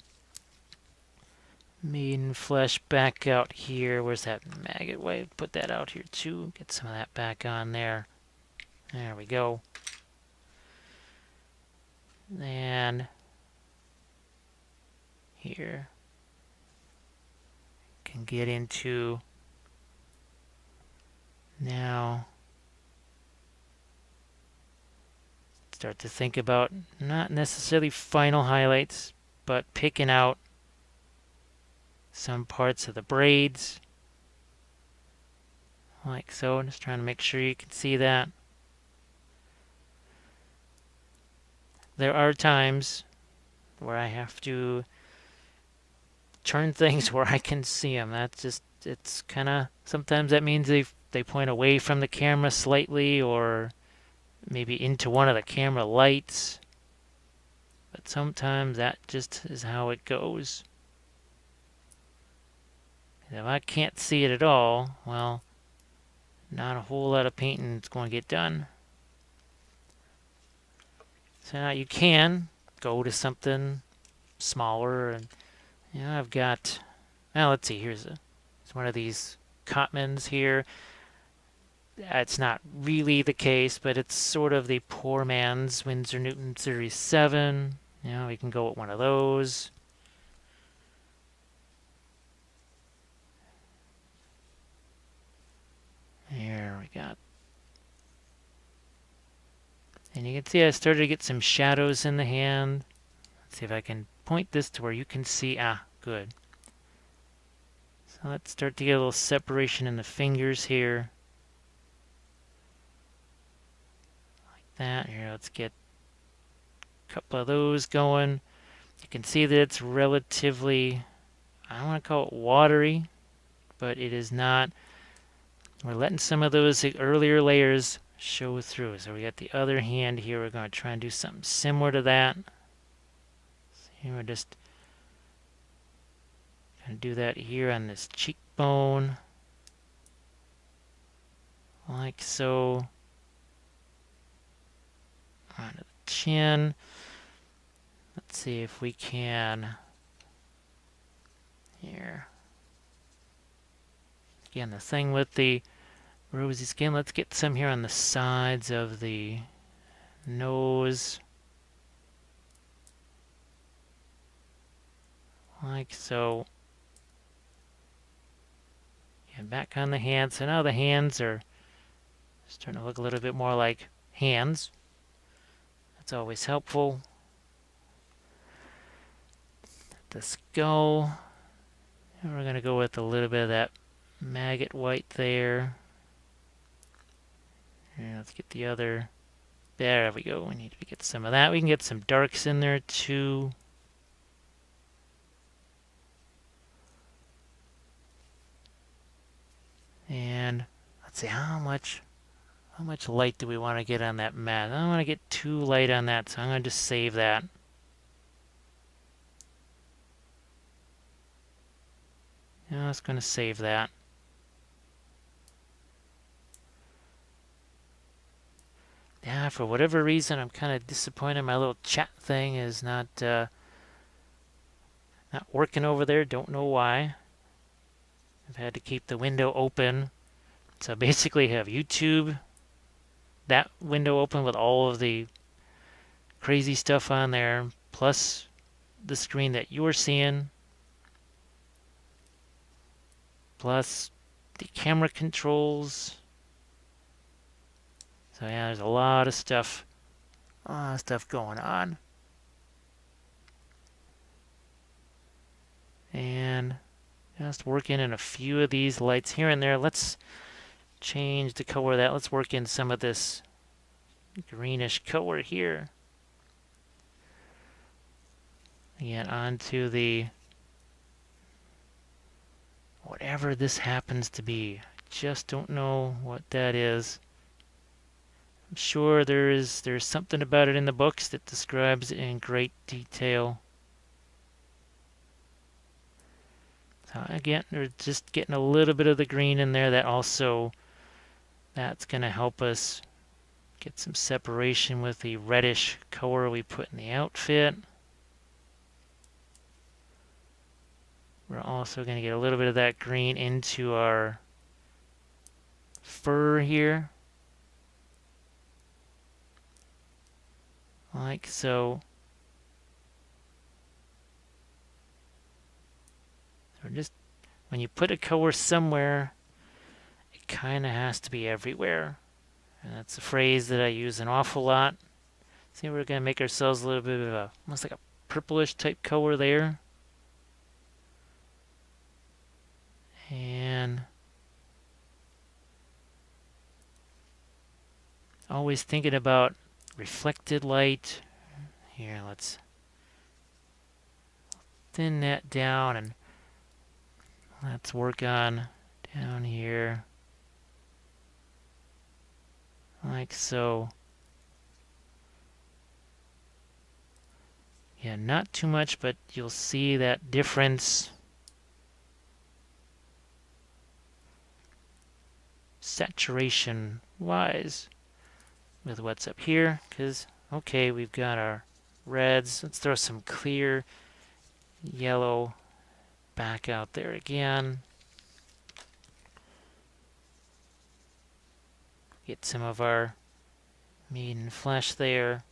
maiden flesh back out here. Where's that maggot white? Put that out here too. Get some of that back on there. There we go. And here can get into now start to think about not necessarily final highlights, but picking out some parts of the braids like so. Just trying to make sure you can see that. There are times where I have to turn things where I can see them. That's just, it's kind of, sometimes that means they point away from the camera slightly or maybe into one of the camera lights. But sometimes that just is how it goes. If I can't see it at all, well, not a whole lot of painting is going to get done. So now you can go to something smaller, and I've got. Well, let's see. Here's one of these Cotmans here. It's not really the case, but it's sort of the poor man's Winsor Newton Series 7. We can go with one of those. Here we got. And you can see I started to get some shadows in the hand. Let's see if I can point this to where you can see. Ah, good. So let's start to get a little separation in the fingers here. Like that. Here, let's get a couple of those going. You can see that it's relatively, I don't want to call it watery, but it is not. We're letting some of those earlier layers show through. So we got the other hand here. We're going to try and do something similar to that. So here we're just going to do that here on this cheekbone. Like so. Onto the chin. Let's see if we can. Here. Again, the thing with the rosy skin, let's get some here on the sides of the nose. Like so. And back on the hands. So now the hands are starting to look a little bit more like hands. That's always helpful. The skull. And we're going to go with a little bit of that maggot white there. And let's get the other. There we go. We need to get some of that. We can get some darks in there too. And let's see how much light do we want to get on that mat. I don't want to get too light on that, so I'm going to just save that. I'm just going to save that. Yeah, for whatever reason, I'm kind of disappointed my little chat thing is not working over there. Don't know why. I've had to keep the window open. So basically have YouTube, that window open with all of the crazy stuff on there, plus the screen that you're seeing, plus the camera controls. So yeah, there's a lot of stuff going on. And just working in a few of these lights here and there. Let's change the color of that. Let's work in some of this greenish color here. Again, onto the whatever this happens to be. Just don't know what that is. I'm sure there's something about it in the books that describes it in great detail. So again, we're just getting a little bit of the green in there. That's going to help us get some separation with the reddish color we put in the outfit. We're also going to get a little bit of that green into our fur here. Like so. So just when you put a color somewhere, it kind of has to be everywhere. And that's a phrase that I use an awful lot. See, we're going to make ourselves a little bit of a, almost like a purplish type color there. And always thinking about reflected light. Here, let's thin that down and let's work on down here. Like so. Yeah, not too much, but you'll see that difference. Saturation wise with what's up here, because okay, we've got our reds. Let's throw some clear yellow back out there again. Get some of our meat and flesh there.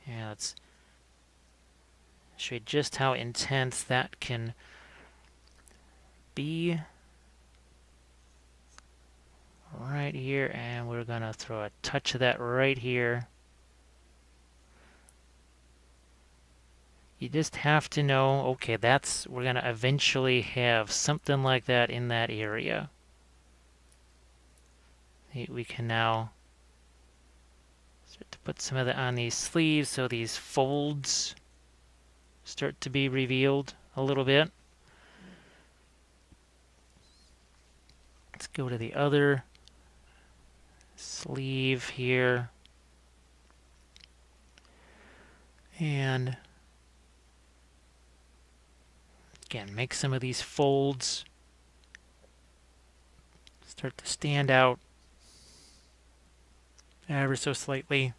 Yeah, let's show you just how intense that can be. Right here, and we're gonna throw a touch of that right here. You just have to know, okay, we're gonna eventually have something like that in that area. We can now start to put some of that on these sleeves so these folds start to be revealed a little bit. Let's go to the other sleeve here. And again, make some of these folds start to stand out ever so slightly.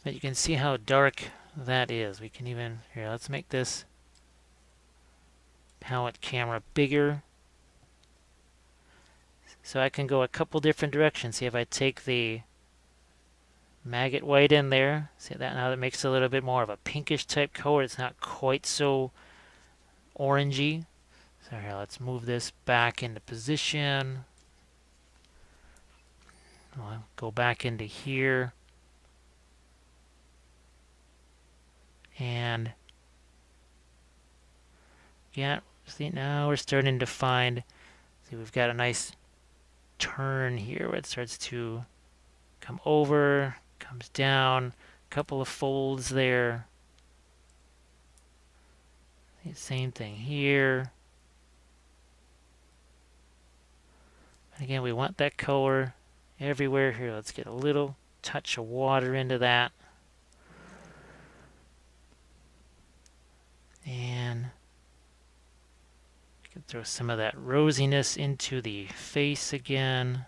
But you can see how dark that is. We can even, here, let's make this palette camera bigger. So I can go a couple different directions. See if I take the maggot white in there. See that now that makes it a little bit more of a pinkish type color. It's not quite so orangey. So here, let's move this back into position. I'll go back into here. And yeah, see now we're starting to find, see we've got a nice turn here where it starts to come over, comes down, a couple of folds there. Same thing here. And again, we want that color everywhere here. Let's get a little touch of water into that. And we can throw some of that rosiness into the face again.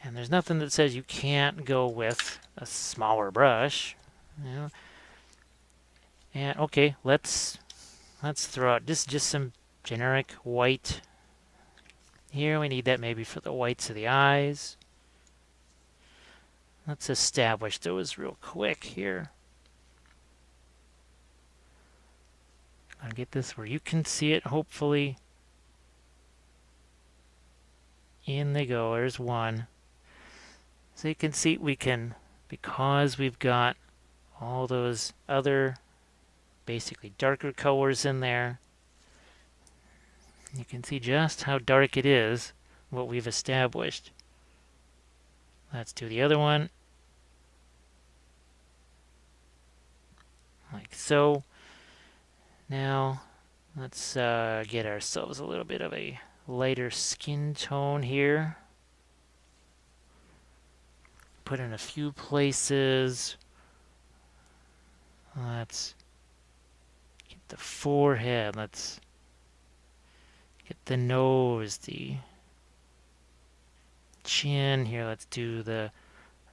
And there's nothing that says you can't go with a smaller brush. You know? And okay, let's throw out just some generic white. Here we need that maybe for the whites of the eyes. Let's establish those real quick here. I'll get this where you can see it, hopefully. In they go, there's one. So you can see we can, because we've got all those other basically darker colors in there. You can see just how dark it is, what we've established. Let's do the other one. Like so. Now, let's get ourselves a little bit of a lighter skin tone here. Put in a few places. Let's get the forehead. Let's get the nose, the chin here. Let's do the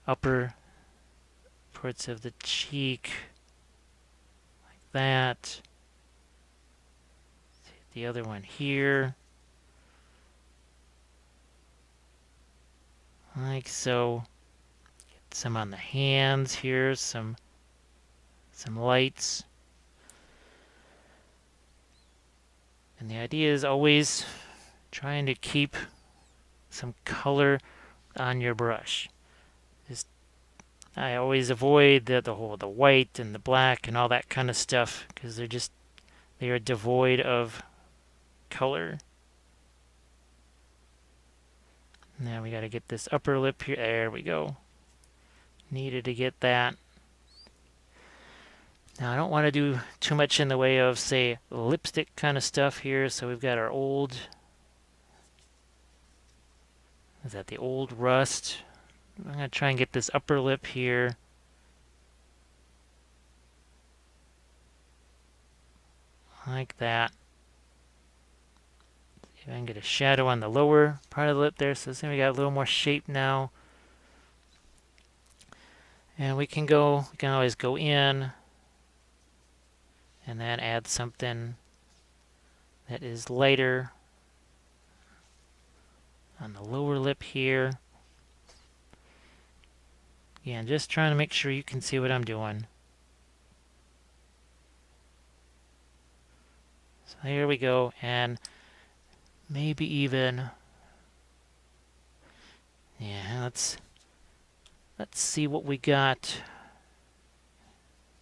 upper parts of the cheek. Like that. The other one here. Like so. Get some on the hands here. Some lights. And the idea is always trying to keep some color on your brush. I always avoid the white and the black and all that kind of stuff because they are devoid of color. Now we got to get this upper lip here. There we go. Needed to get that. Now I don't want to do too much in the way of, say, lipstick kind of stuff here. So we've got our old, is that the old rust? I'm going to try and get this upper lip here. Like that. See if I can get a shadow on the lower part of the lip there. So see, we got a little more shape now. And we can always go in and then add something that is lighter on the lower lip here. Again, just trying to make sure you can see what I'm doing. So here we go, and maybe even, yeah, let's see what we got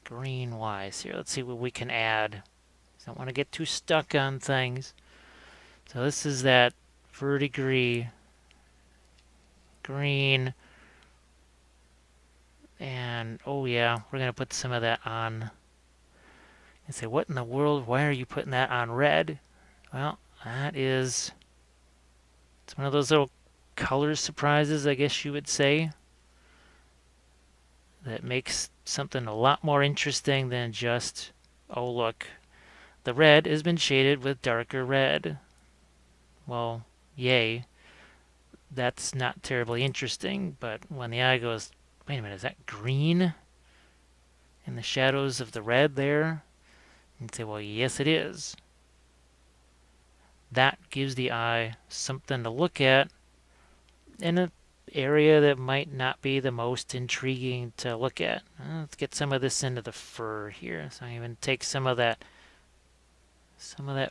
green-wise here. Let's see what we can add. I don't want to get too stuck on things. So this is that verdigris green. And, oh yeah, we're going to put some of that on. And say, what in the world? Why are you putting that on red? Well, it's one of those little color surprises, I guess you would say, that makes something a lot more interesting than just, oh look, the red has been shaded with darker red. Well, yay. That's not terribly interesting, but when the eye goes, wait a minute, is that green in the shadows of the red there? And say, well, yes, it is. That gives the eye something to look at in an area that might not be the most intriguing to look at. Let's get some of this into the fur here. So I'm even take some of that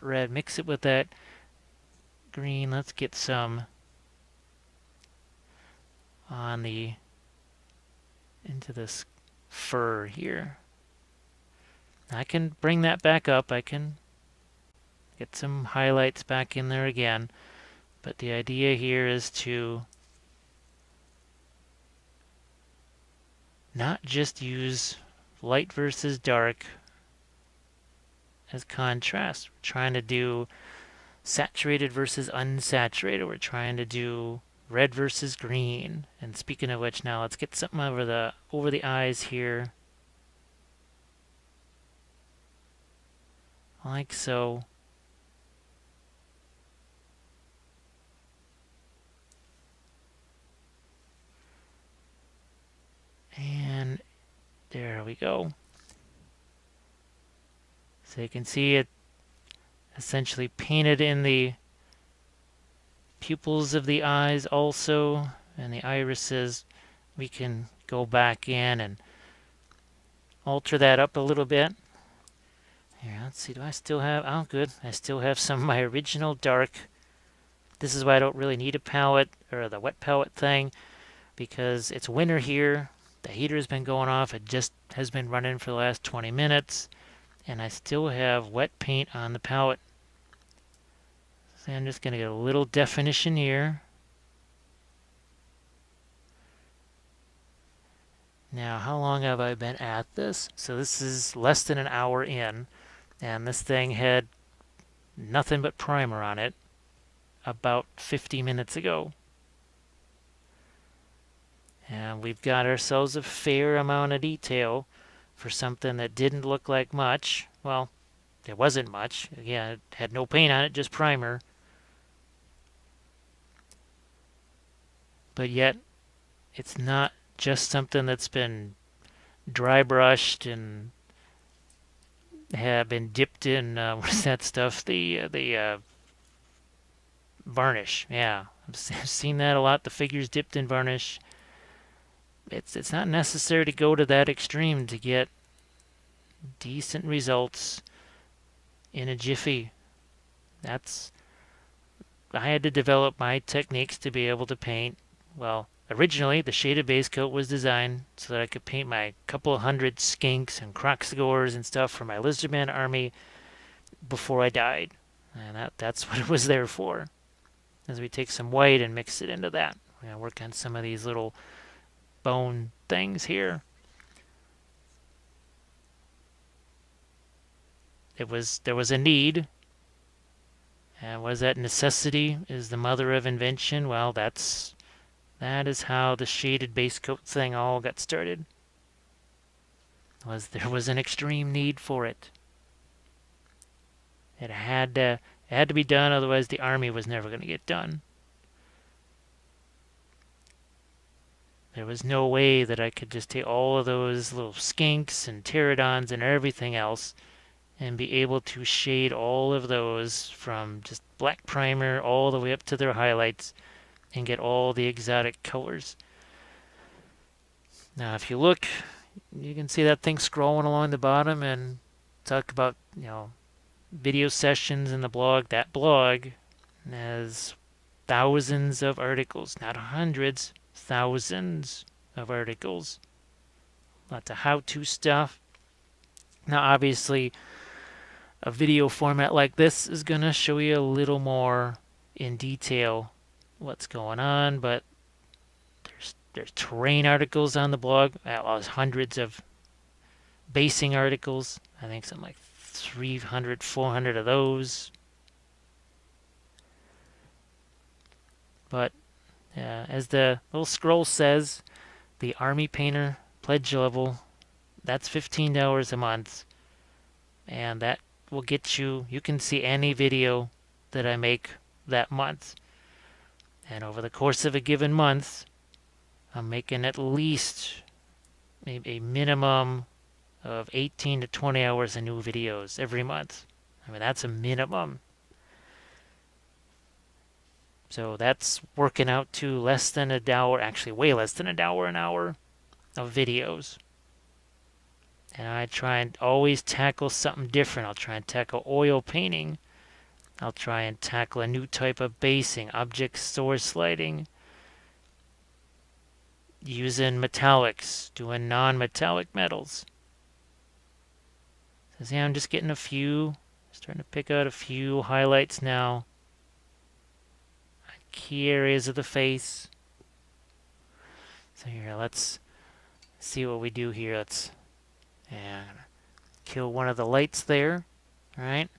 red, mix it with that green. Let's get some on into this fur here. I can bring that back up. I can get some highlights back in there again. But the idea here is to not just use light versus dark as contrast. We're trying to do saturated versus unsaturated. We're trying to do red versus green. And speaking of which, now let's get something over the eyes here. Like so. And there we go. So you can see it essentially painted in the pupils of the eyes also, and the irises. We can go back in and alter that up a little bit. Here, let's see, do I still have, oh good, I still have some of my original dark. This is why I don't really need a palette, or the wet palette thing, because it's winter here. The heater's been going off. It just has been running for the last 20 minutes. And I still have wet paint on the palette. So I'm just going to get a little definition here. Now, how long have I been at this? So this is less than an hour in. And this thing had nothing but primer on it about 50 minutes ago. And we've got ourselves a fair amount of detail for something that didn't look like much. Well, there wasn't much. Again, it had no paint on it, just primer. But yet, it's not just something that's been dry brushed and have been dipped in, what's that stuff? The varnish. Yeah, I've seen that a lot. The figures dipped in varnish. It's not necessary to go to that extreme to get decent results in a jiffy. I had to develop my techniques to be able to paint. Well, originally the shaded base coat was designed so that I could paint my couple of hundred skinks and crocsagores and stuff for my lizardman army before I died. And that's what it was there for. As we take some white and mix it into that. We're going to work on some of these little bone things here. There was a need. And was that necessity is the mother of invention? Well, that is how the shaded base coat thing all got started. There was an extreme need for it. It had to be done, otherwise the army was never going to get done. There was no way that I could just take all of those little skinks and pterodons and everything else and be able to shade all of those from just black primer all the way up to their highlights and get all the exotic colors. Now, if you look, you can see that thing scrolling along the bottom and talk about, video sessions in the blog. That blog has thousands of articles, not hundreds, thousands of articles. Lots of how-to stuff. Now, obviously, a video format like this is going to show you a little more in detail what's going on, but there's terrain articles on the blog. There's hundreds of basing articles. I think something like 300, 400 of those. But as the little scroll says, the Army Painter pledge level, that's $15 a month. And that will get you can see any video that I make that month. And over the course of a given month, I'm making at least maybe a minimum of 18 to 20 hours of new videos every month. I mean, that's a minimum. So that's working out to less than a dollar, actually way less than $1 an hour of videos. And I try and always tackle something different. I'll try and tackle oil painting. I'll try and tackle a new type of basing, object source lighting, using metallics, doing non-metallic metals. So see, I'm just getting starting to pick out a few highlights now. Key areas of the face. So here, let's see what we do here. I'm gonna kill one of the lights there. All right.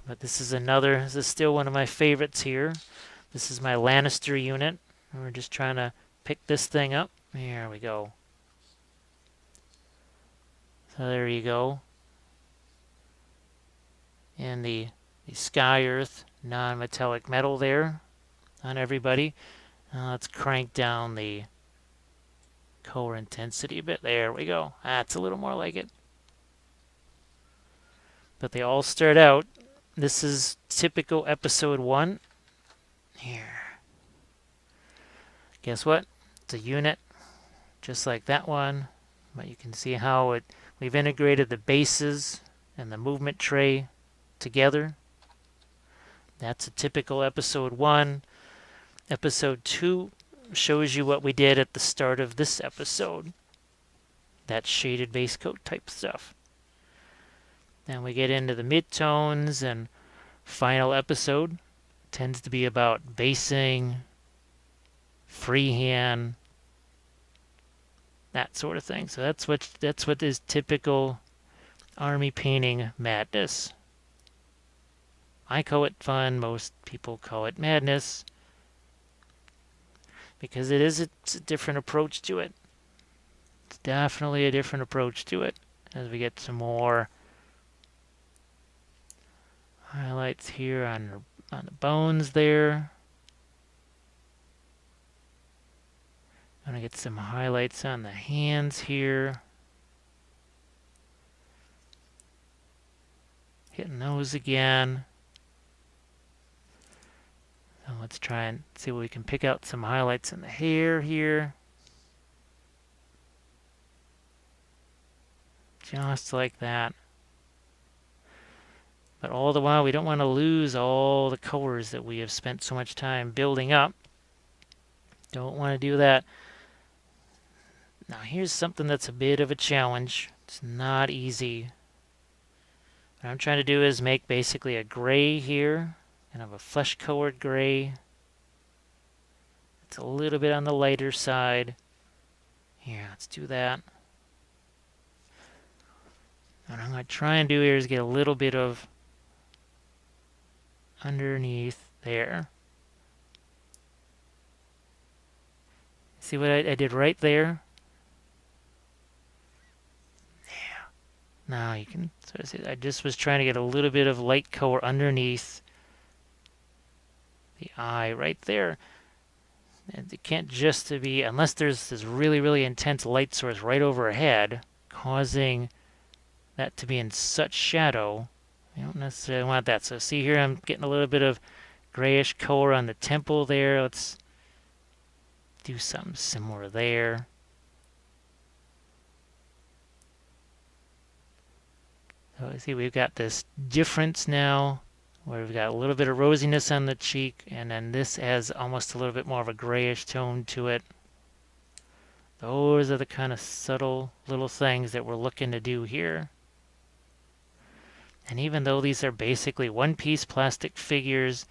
But this is still one of my favorites here. This is my Lannister unit. And we're just trying to pick this thing up. Here we go. So there you go. And the Sky Earth non-metallic metal there on everybody. Let's crank down the color intensity a bit. There we go. That's a little more like it. But they all start out. This is typical episode 1. Here. Guess what? It's a unit just like that one. But you can see how we've integrated the bases and the movement tray together. That's a typical episode 1. Episode 2 shows you what we did at the start of this episode. That shaded base coat type stuff. Then we get into the midtones, and final episode tends to be about basing, freehand, that sort of thing. So that's what is typical army painting madness. I call it fun. Most people call it madness because it's a different approach to it. It's definitely a different approach to it as we get some more highlights here on the bones there. I'm going to get some highlights on the hands here. Hitting those again. So let's try and see what we can pick out some highlights in the hair here. Just like that. But all the while, we don't want to lose all the colors that we have spent so much time building up. Don't want to do that. Now here's something that's a bit of a challenge. It's not easy. What I'm trying to do is make basically a gray here, kind of a flesh-colored gray. It's a little bit on the lighter side. Here, let's do that. What I'm going to try and do here is get a little bit of underneath there. See what I did right there? Yeah. Now you can sort of see, I just was trying to get a little bit of light color underneath the eye right there. And it can't just be, unless there's this really, really intense light source right overhead, causing that to be in such shadow. You don't necessarily want that. So see here, I'm getting a little bit of grayish color on the temple there. Let's do something similar there. So see, we've got this difference now where we've got a little bit of rosiness on the cheek, and then this has almost a little bit more of a grayish tone to it. Those are the kind of subtle little things that we're looking to do here. And even though these are basically one-piece plastic figures,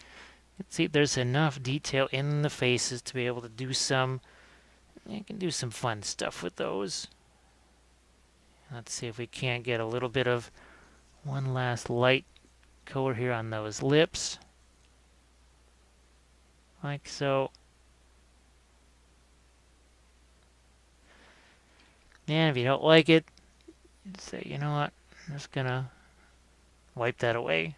you can see there's enough detail in the faces to be able to do some, you can do some fun stuff with those. Let's see if we can't get a little bit of one last light color here on those lips. Like so. And if you don't like it, you'd say, you know what, I'm just gonna wipe that away.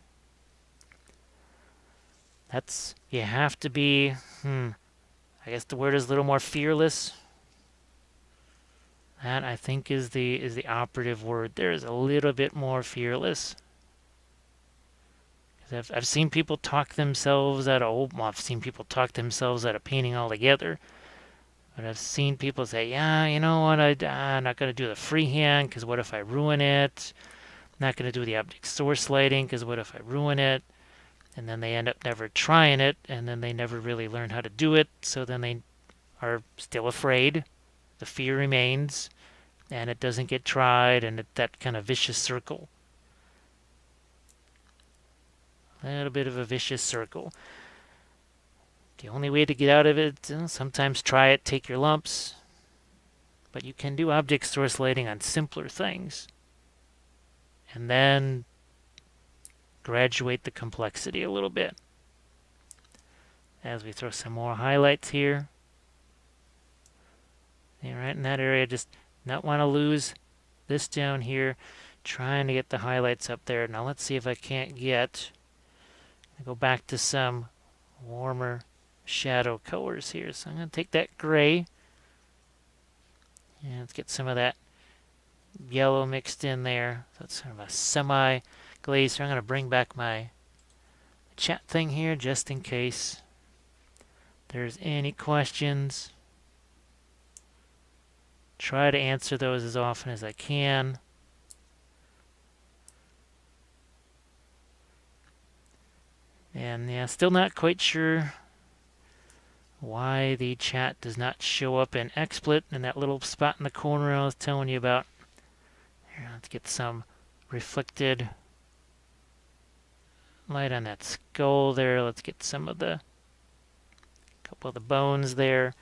That's, you have to be, I guess the word is a little more fearless. That, I think, is the operative word. There is a little bit more fearless. I've seen people talk themselves out of, well, I've seen people talk themselves out of painting altogether. But I've seen people say, yeah, you know what, I'm not going to do the freehand because what if I ruin it? I'm not going to do the object source lighting because what if I ruin it? And then they end up never trying it, and then they never really learn how to do it, so then they are still afraid. The fear remains, and it doesn't get tried, and that kind of vicious circle. A little bit of a vicious circle. The only way to get out of it, sometimes try it, take your lumps, but you can do object source lighting on simpler things, and then graduate the complexity a little bit. As we throw some more highlights here. And right in that area, just not want to lose this down here. Trying to get the highlights up there. Now let's see if I can't get, go back to some warmer shadow colors here. So I'm going to take that gray and let's get some of that yellow mixed in there. So it's sort of a semi-glaze. So I'm going to bring back my chat thing here just in case there's any questions. Try to answer those as often as I can. And yeah, still not quite sure why the chat does not show up in XSplit in that little spot in the corner I was telling you about. Here, let's get some reflected light on that skull there. Let's get some of the couple of the bones there.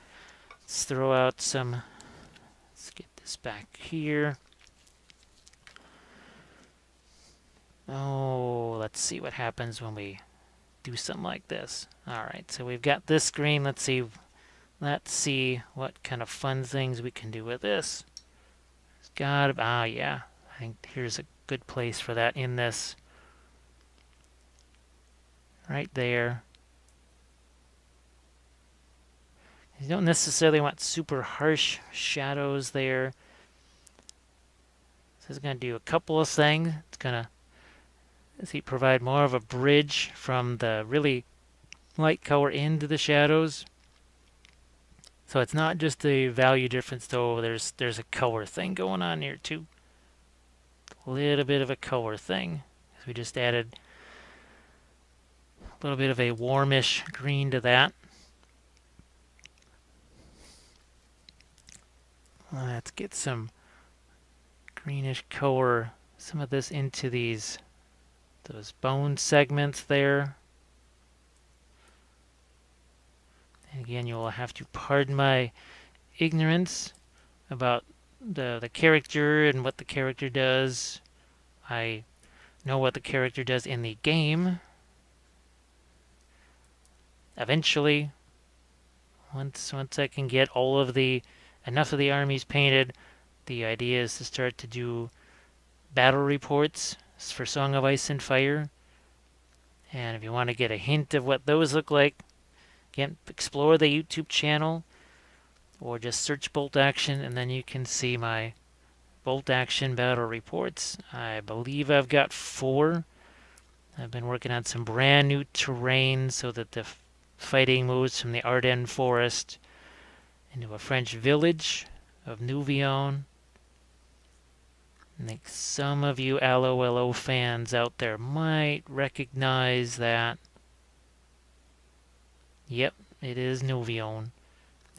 Let's throw out some. Let's get this back here. Oh, let's see what happens when we do something like this. Alright, so we've got this screen. Let's see what kind of fun things we can do with this. It's got, yeah, I think here's a good place for that in this. Right there. You don't necessarily want super harsh shadows there. So it's going to do a couple of things. It's going to provide more of a bridge from the really light color into the shadows. So it's not just a value difference though, there's a color thing going on here too. A little bit of a color thing. So we just added a little bit of a warmish green to that. Let's get some greenish color, some of this into those bone segments there. And again, you will have to pardon my ignorance about the character and what the character does. I know what the character does in the game. Eventually, once I can get enough of the armies painted, the idea is to start to do battle reports for Song of Ice and Fire. And if you want to get a hint of what those look like, again, explore the YouTube channel or just search Bolt Action and then you can see my Bolt Action battle reports. I believe I've got 4. I've been working on some brand new terrain so that the fighting moves from the Ardennes forest into a French village of Nouvion. I think some of you LOLO fans out there might recognize that. Yep, it is Nouvion.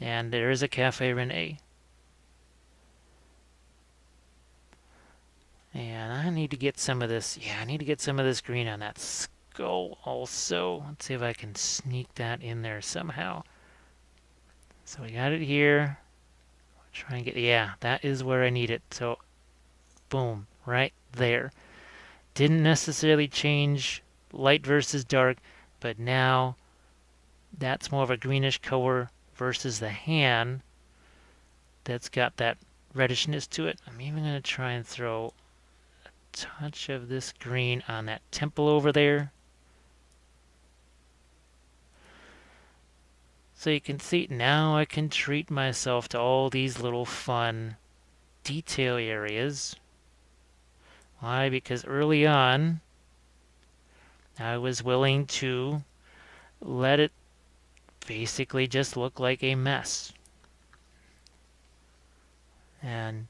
And there is a Cafe Rene. And I need to get some of this. Yeah, I need to get some of this green on that skull also. Let's see if I can sneak that in there somehow. So we got it here. Try and get, yeah, that is where I need it. So, boom, right there. Didn't necessarily change light versus dark, but now that's more of a greenish color versus the hand that's got that reddishness to it. I'm even going to try and throw a touch of this green on that temple over there. So you can see now I can treat myself to all these little fun detail areas. Why? Because early on I was willing to let it basically just look like a mess. And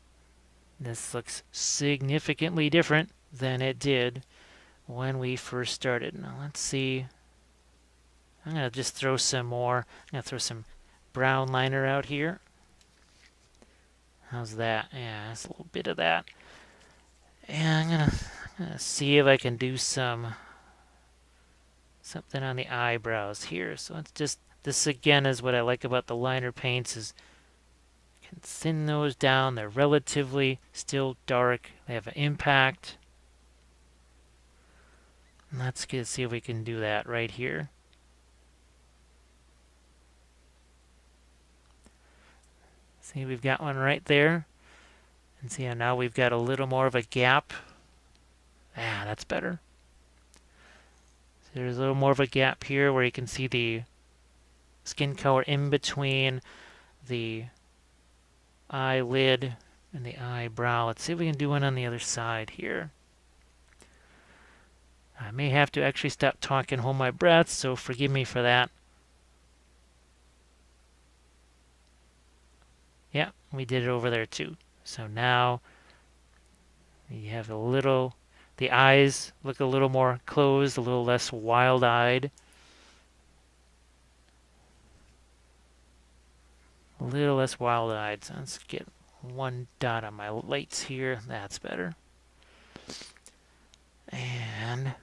this looks significantly different than it did when we first started. Now let's see. I'm going to just throw some more. I'm going to throw some brown liner out here. How's that? Yeah, that's a little bit of that. And I'm going to see if I can do something on the eyebrows here. So it's just, this again is what I like about the liner paints is you can thin those down. They're relatively still dark. They have an impact. And let's see if we can do that right here. See, we've got one right there. And see how now we've got a little more of a gap. Ah, that's better. So there's a little more of a gap here where you can see the skin color in between the eyelid and the eyebrow. Let's see if we can do one on the other side here. I may have to actually stop talking, hold my breath, so forgive me for that. Yeah, we did it over there too. So now you have the eyes look a little more closed, a little less wild-eyed. A little less wild-eyed. So let's get one dot on my lights here. That's better. And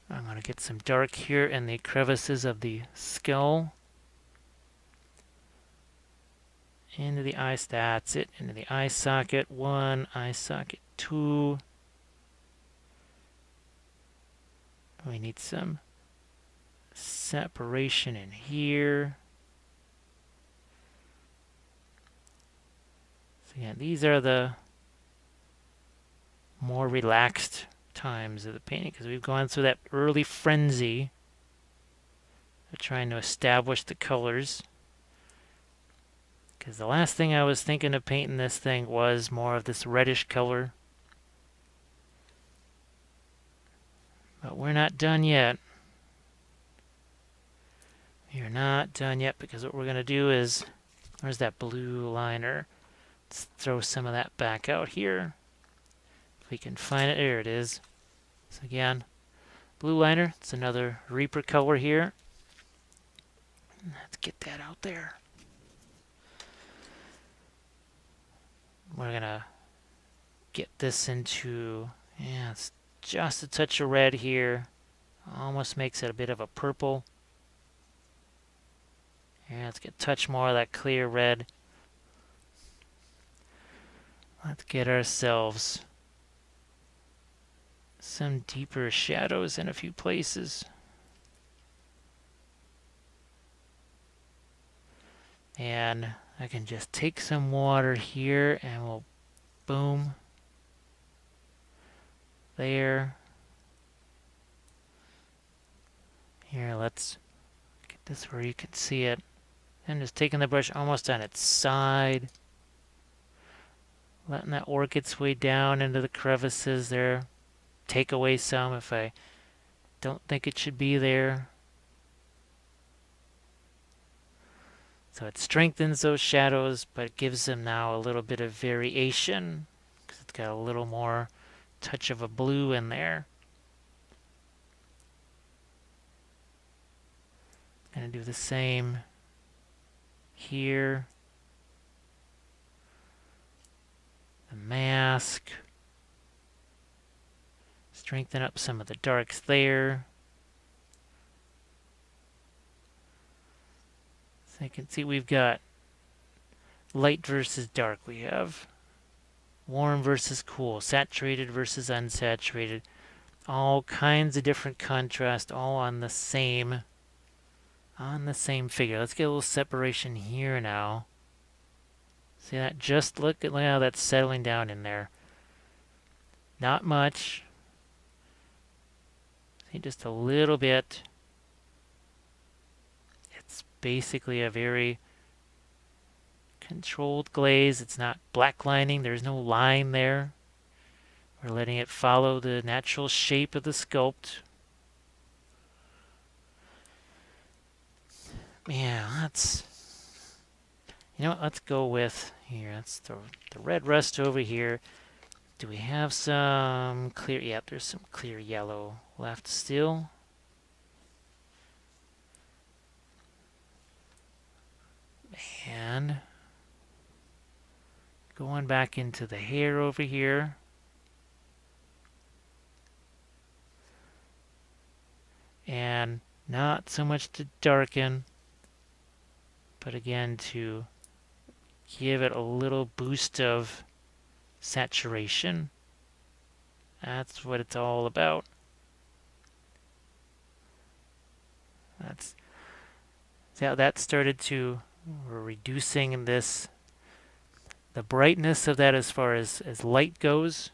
I'm going to get some dark here in the crevices of the skull. Into the eye, that's it. Into the eye socket 1, eye socket 2. We need some separation in here. So yeah, these are the more relaxed times of the painting because we've gone through that early frenzy of trying to establish the colors. Because the last thing I was thinking of painting this thing was more of this reddish color. But we're not done yet. We're not done yet because what we're going to do is, where's that blue liner? Let's throw some of that back out here. If we can find it, there it is. So again, blue liner, it's another Reaper color here. Let's get that out there. We're going to get this into, yeah, it's just a touch of red here. Almost makes it a bit of a purple. Yeah, let's get a touch more of that clear red. Let's get ourselves some deeper shadows in a few places. And I can just take some water here and we'll boom. There. Here, let's get this where you can see it. And just taking the brush almost on its side. Letting that work its way down into the crevices there. Take away some if I don't think it should be there. So it strengthens those shadows, but it gives them now a little bit of variation. Because it's got a little more touch of a blue in there. Gonna do the same here. The mask. Strengthen up some of the darks there. So you can see we've got light versus dark. We have warm versus cool, saturated versus unsaturated. All kinds of different contrast, all on the same figure. Let's get a little separation here now. See that? Just look at how that's settling down in there. Not much. See, just a little bit. It's basically a very controlled glaze. It's not black lining. There's no line there. We're letting it follow the natural shape of the sculpt. Yeah, you know what, let's go with, here, let's throw the red rust over here. Do we have some clear, yeah, there's some clear yellow left still. And going back into the hair over here. And not so much to darken, but again to give it a little boost of saturation. That's what it's all about. That's how that started to, we're reducing this, the brightness of that as far as light goes,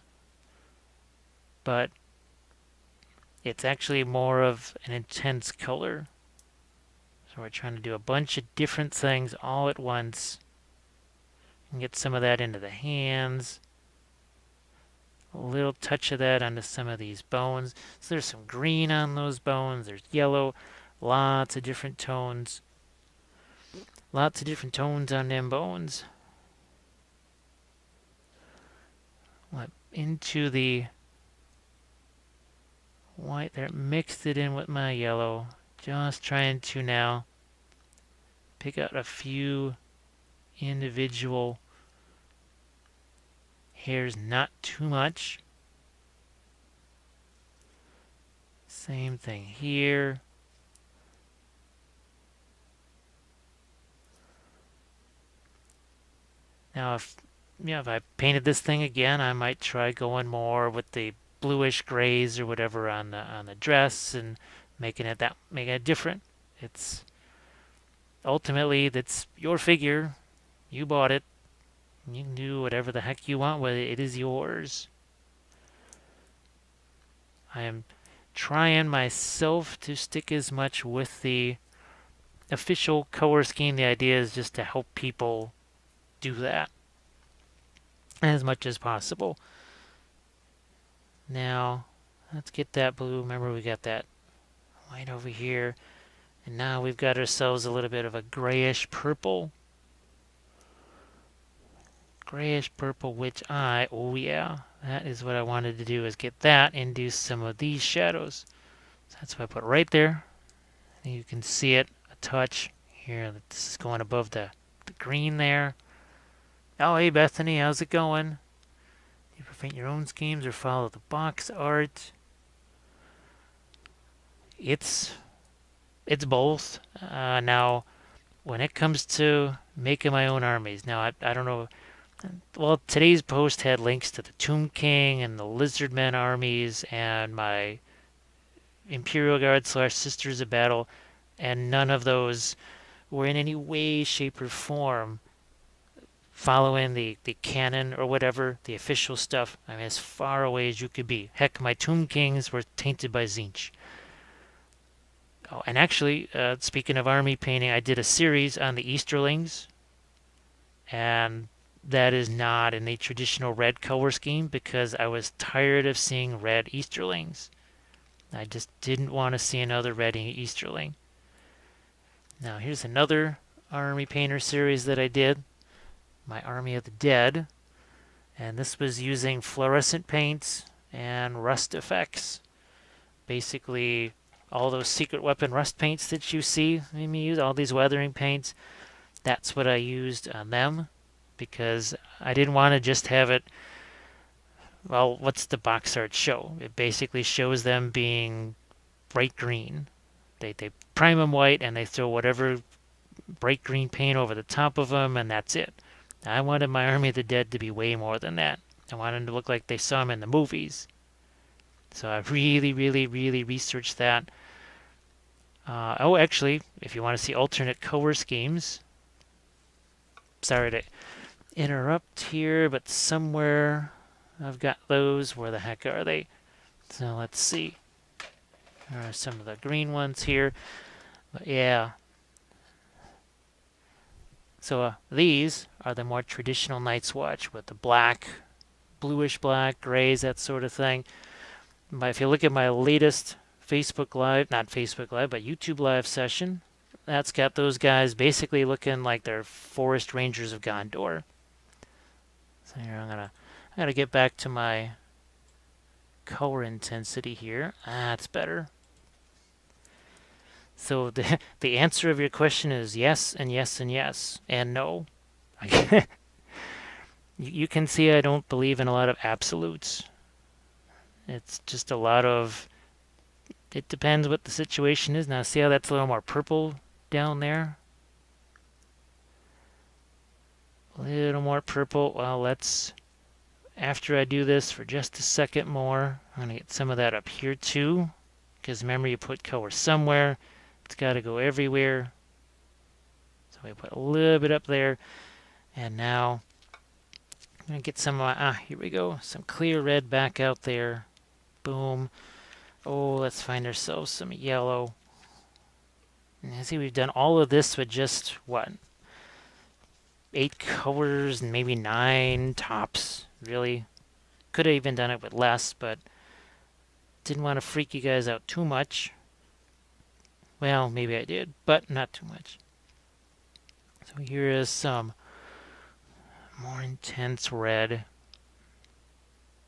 but it's actually more of an intense color. So we're trying to do a bunch of different things all at once and get some of that into the hands. A little touch of that onto some of these bones. So there's some green on those bones. There's yellow. Lots of different tones. Lots of different tones on them bones. Into the white there. Mixed it in with my yellow. Just trying to now pick out a few individual hairs, not too much. Same thing here. Now, if I painted this thing again, I might try going more with the bluish grays or whatever on the dress and making it different. It's ultimately that's your figure. You bought it. You can do whatever the heck you want with it. It is yours. I am trying myself to stick as much with the official color scheme. The idea is just to help people do that as much as possible. Now, let's get that blue. Remember, we got that white over here. And now we've got ourselves a little bit of a grayish purple. Grayish purple, oh yeah, that is what I wanted to do, is get that and do some of these shadows. So that's what I put right there. And you can see it a touch here. This is going above the green there. Oh, hey Bethany, how's it going? Do you paint your own schemes or follow the box art? It's both. Now, when it comes to making my own armies, now I don't know. Well, today's post had links to the Tomb King and the Lizardmen armies and my Imperial Guard / Sisters of Battle, and none of those were in any way, shape, or form following the canon or whatever, the official stuff. I mean, as far away as you could be. Heck, my Tomb Kings were tainted by Tzeentch. Oh, and actually, speaking of army painting, I did a series on the Easterlings, and that is not in the traditional red color scheme because I was tired of seeing red Easterlings. I just didn't want to see another red Easterling. Now here's another army painter series that I did, my Army of the Dead, and this was using fluorescent paints and rust effects. Basically, all those secret weapon rust paints that you see me use, all these weathering paints, that's what I used on them because I didn't want to just have it. Well, what's the box art show? It basically shows them being bright green. They prime them white and they throw whatever bright green paint over the top of them, and that's it. I wanted my Army of the Dead to be way more than that. I wanted them to look like they saw them in the movies. So I really, really, really researched that. Oh, actually, if you want to see alternate color schemes, sorry to interrupt here, but somewhere I've got those. Where the heck are they? So let's see. There are some of the green ones here. But yeah. So these are the more traditional Night's Watch with the black, bluish black, grays, that sort of thing. But if you look at my latest Facebook Live, not Facebook Live, but YouTube Live session, that's got those guys basically looking like they're forest rangers of Gondor. So here I'm gonna get back to my color intensity here. That's better. So the answer of your question is yes and yes and yes and no. You can see I don't believe in a lot of absolutes. It's just a lot of, it depends what the situation is. Now see how that's a little more purple down there? A little more purple. Well, let's, after I do this for just a second more, I'm going to get some of that up here too. Because remember, you put color somewhere. It's got to go everywhere. So we put a little bit up there. And now I'm going to get some of my, here we go. Some clear red back out there. Boom. Oh, let's find ourselves some yellow. And you see, we've done all of this with just, what, 8 colors and maybe 9 tops, really. Could have even done it with less, but didn't want to freak you guys out too much. Well, maybe I did, but not too much. So here is some more intense red,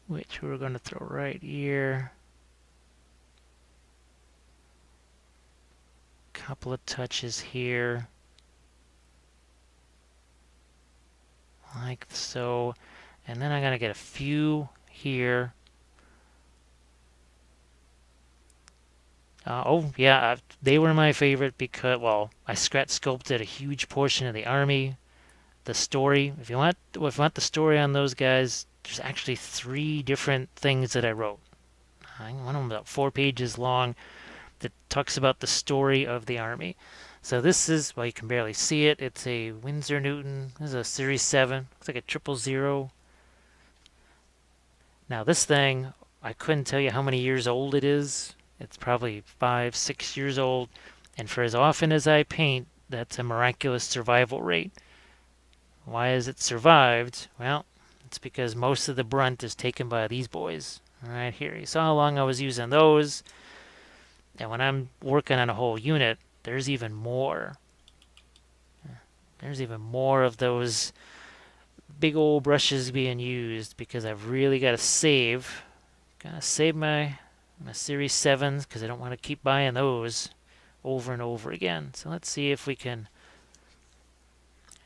which we're going to throw right here. Couple of touches here. like so. And then I'm going to get a few here. Oh, yeah, they were my favorite because, well, I scratch sculpted a huge portion of the army. The story, if you want the story on those guys, there's actually 3 different things that I wrote. One of them about 4 pages long that talks about the story of the army. So this is, well, you can barely see it. It's a Winsor Newton. This is a Series 7. Looks like a 000. Now this thing, I couldn't tell you how many years old it is. It's probably 5, 6 years old. And for as often as I paint, that's a miraculous survival rate. Why has it survived? Well, it's because most of the brunt is taken by these boys right here. You saw how long I was using those. And when I'm working on a whole unit, there's even more. There's even more of those big old brushes being used because I've really got to save. Gotta save my Series 7s because I don't want to keep buying those over and over again. So let's see if we can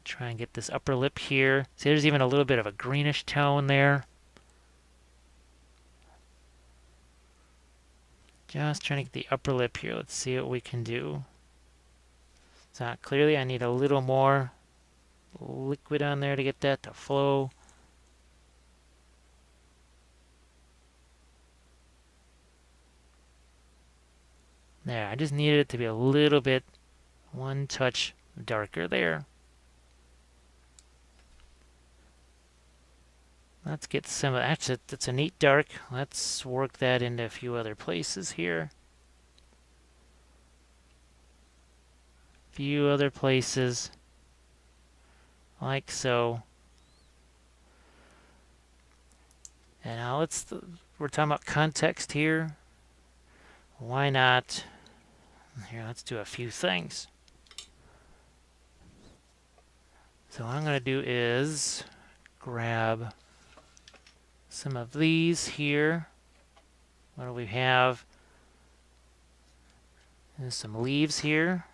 try and get this upper lip here. See, there's even a little bit of a greenish tone there. Just trying to get the upper lip here. Let's see what we can do. So clearly I need a little more liquid on there to get that to flow. There, I just needed it to be a little bit, one touch darker there. Let's get some of that. That's a neat dark. Let's work that into a few other places here. Few other places. Like so. And now we're talking about context here. Why not? Here, let's do a few things. So what I'm going to do is grab some of these here. What do we have? There's some leaves here.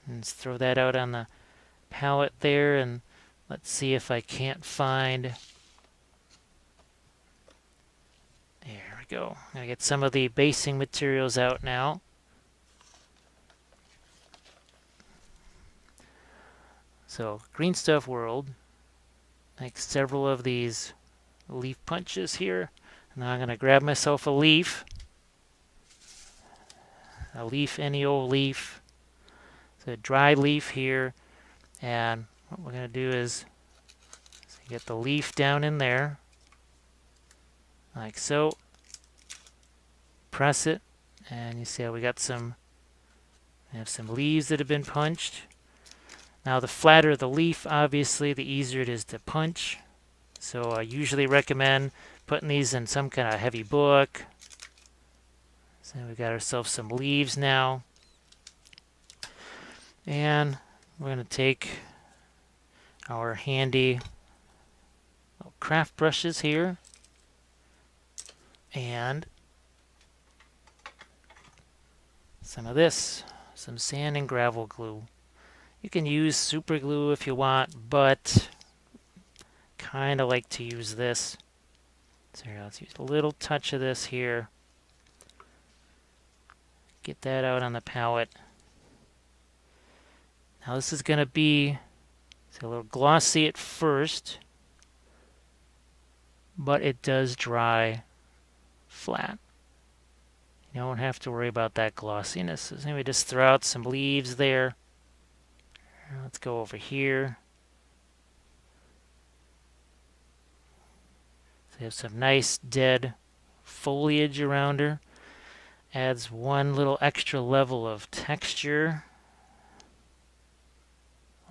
Let's throw that out on the palette there, and let's see if I can't find. There we go. I'm gonna get some of the basing materials out now. So Green Stuff World, like several of these leaf punches here. Now I'm gonna grab myself a leaf, any old leaf. So a dry leaf here, and what we're gonna do is get the leaf down in there, like so. Press it, and you see how we have some leaves that have been punched. Now the flatter the leaf, obviously, the easier it is to punch. So I usually recommend putting these in some kind of heavy book. So we got ourselves some leaves now. And we're going to take our handy craft brushes here and some of this, some sand and gravel glue. You can use super glue if you want, but kind of like to use this. So here, let's use a little touch of this here. Get that out on the palette. Now this is going to be a little glossy at first, but it does dry flat. You don't have to worry about that glossiness. So anyway, just throw out some leaves there. Let's go over here. So you have some nice dead foliage around her. Adds one little extra level of texture.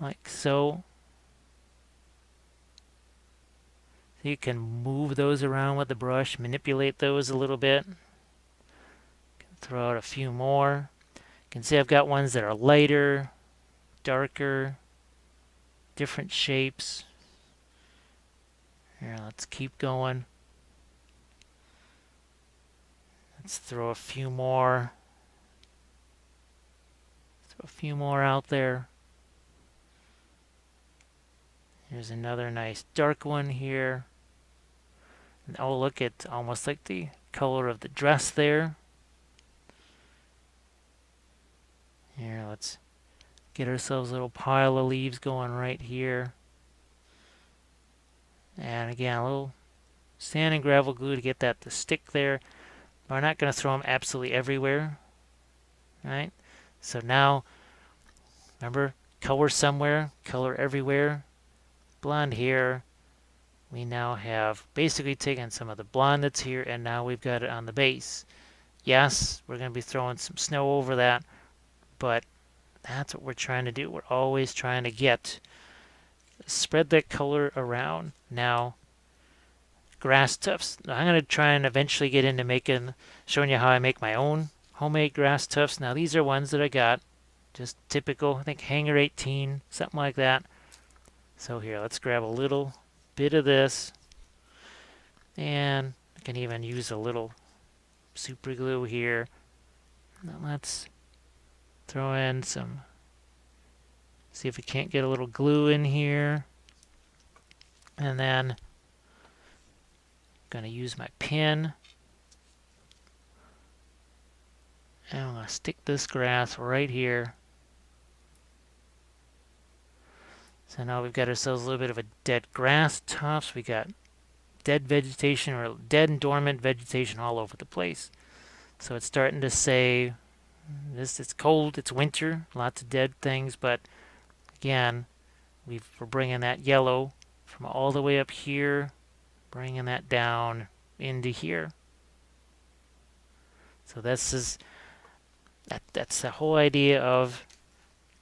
Like so. So you can move those around with the brush, manipulate those a little bit. Throw out a few more. You can see I've got ones that are lighter, darker, different shapes. Here, let's keep going. Let's throw a few more. Throw a few more out there. Here's another nice dark one here. And oh, look, it's almost like the color of the dress there. Here, let's get ourselves a little pile of leaves going right here. And again, a little sand and gravel glue to get that to stick there. We're not going to throw them absolutely everywhere, right? So now, remember, color somewhere, color everywhere. Blonde here. We now have basically taken some of the blonde that's here, and now we've got it on the base. Yes, we're going to be throwing some snow over that, but that's what we're trying to do. We're always trying to spread that color around. Now, grass tufts. I'm going to try and eventually get into showing you how I make my own homemade grass tufts. Now, these are ones that I got, just typical, I think hanger 18, something like that. So here, let's grab a little bit of this, and I can even use a little super glue here. Now let's throw in some, see if we can't get a little glue in here. And then I'm going to use my pin. And I'm going to stick this grass right here. So now we've got ourselves a little bit of a dead grass tufts. We got dead vegetation or dead and dormant vegetation all over the place. So it's starting to say, it's cold, it's winter, lots of dead things, but again, we're bringing that yellow from all the way up here, bringing that down into here. So that's the whole idea of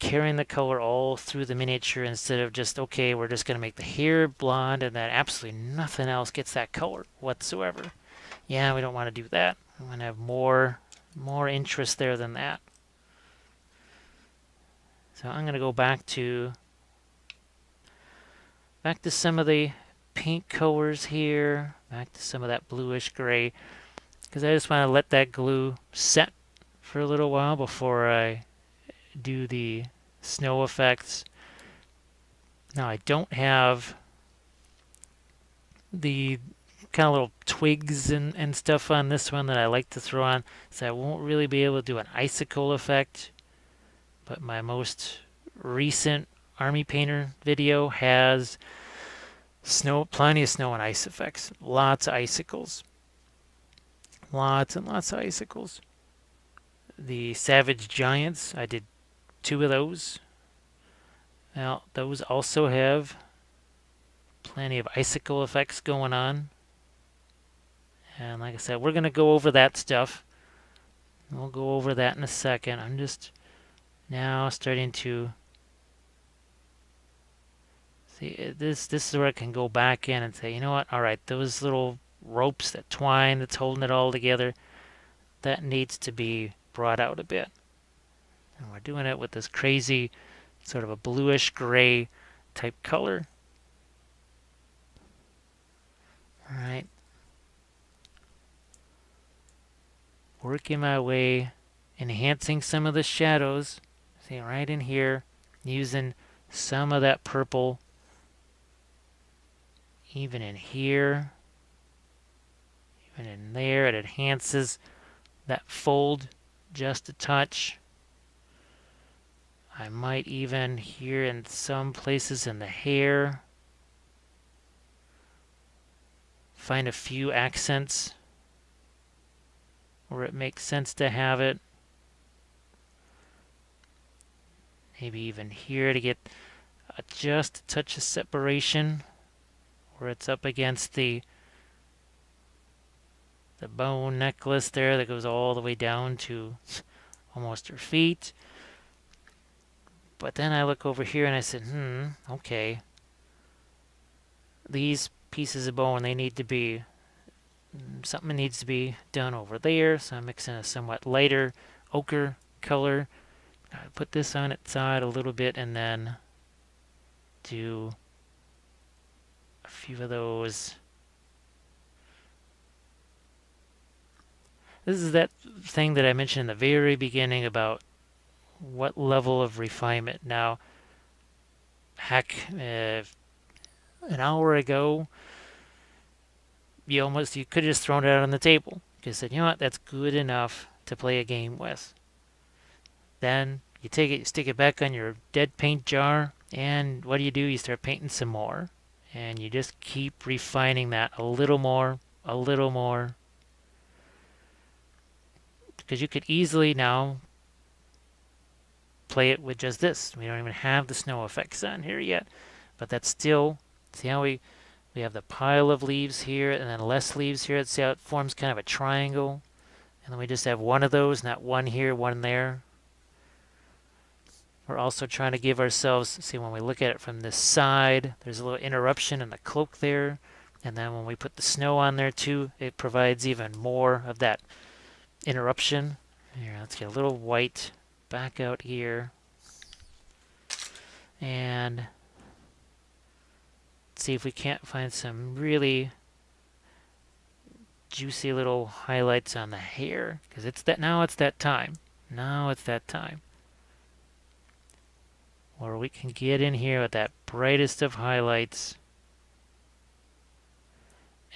carrying the color all through the miniature instead of just, okay, we're just going to make the hair blonde and then absolutely nothing else gets that color whatsoever. Yeah, we don't want to do that. We want to have more interest there than that. So I'm going to go back to some of the pink colors here, back to some of that bluish gray, because I just want to let that glue set for a little while before I do the snow effects. Now I don't have the kind of little twigs and stuff on this one that I like to throw on, so I won't really be able to do an icicle effect, but my most recent Army Painter video has plenty of snow and ice effects. Lots of icicles. Lots and lots of icicles. The Savage Giants, I did 2 of those. Now, those also have plenty of icicle effects going on. And like I said, we're going to go over that stuff. We'll go over that in a second. I'm just now starting to see this is where I can go back in and say, you know what? All right, those little ropes, that twine that's holding it all together, that needs to be brought out a bit. And we're doing it with this crazy sort of a bluish gray type color. All right. Working my way, enhancing some of the shadows. See, right in here, using some of that purple, even in here, even in there. It enhances that fold just a touch. I might even here in some places in the hair find a few accents where it makes sense to have it. Maybe even here to get just a touch of separation where it's up against the bone necklace there that goes all the way down to almost her feet. But then I look over here and I said, okay. These pieces of bone, they need to be, something needs to be done over there. So I'm mixing a somewhat lighter ochre color. I put this on its side a little bit and then do a few of those. This is that thing that I mentioned in the very beginning about what level of refinement. Now, heck, an hour ago, you could have just thrown it out on the table. You said, you know what, that's good enough to play a game with. Then you take it, you stick it back on your dead paint jar, and what do? You start painting some more. And you just keep refining that a little more, a little more. Because you could easily now play it with just this. We don't even have the snow effects on here yet. But that's still, see how we have the pile of leaves here and then less leaves here. See how it forms kind of a triangle? And then we just have one of those, not one here, one there. We're also trying to give ourselves, see when we look at it from this side, there's a little interruption in the cloak there. And then when we put the snow on there too, it provides even more of that interruption. Here, let's get a little white back out here. And see if we can't find some really juicy little highlights on the hair. Because now it's that time. Now it's that time. Or we can get in here with that brightest of highlights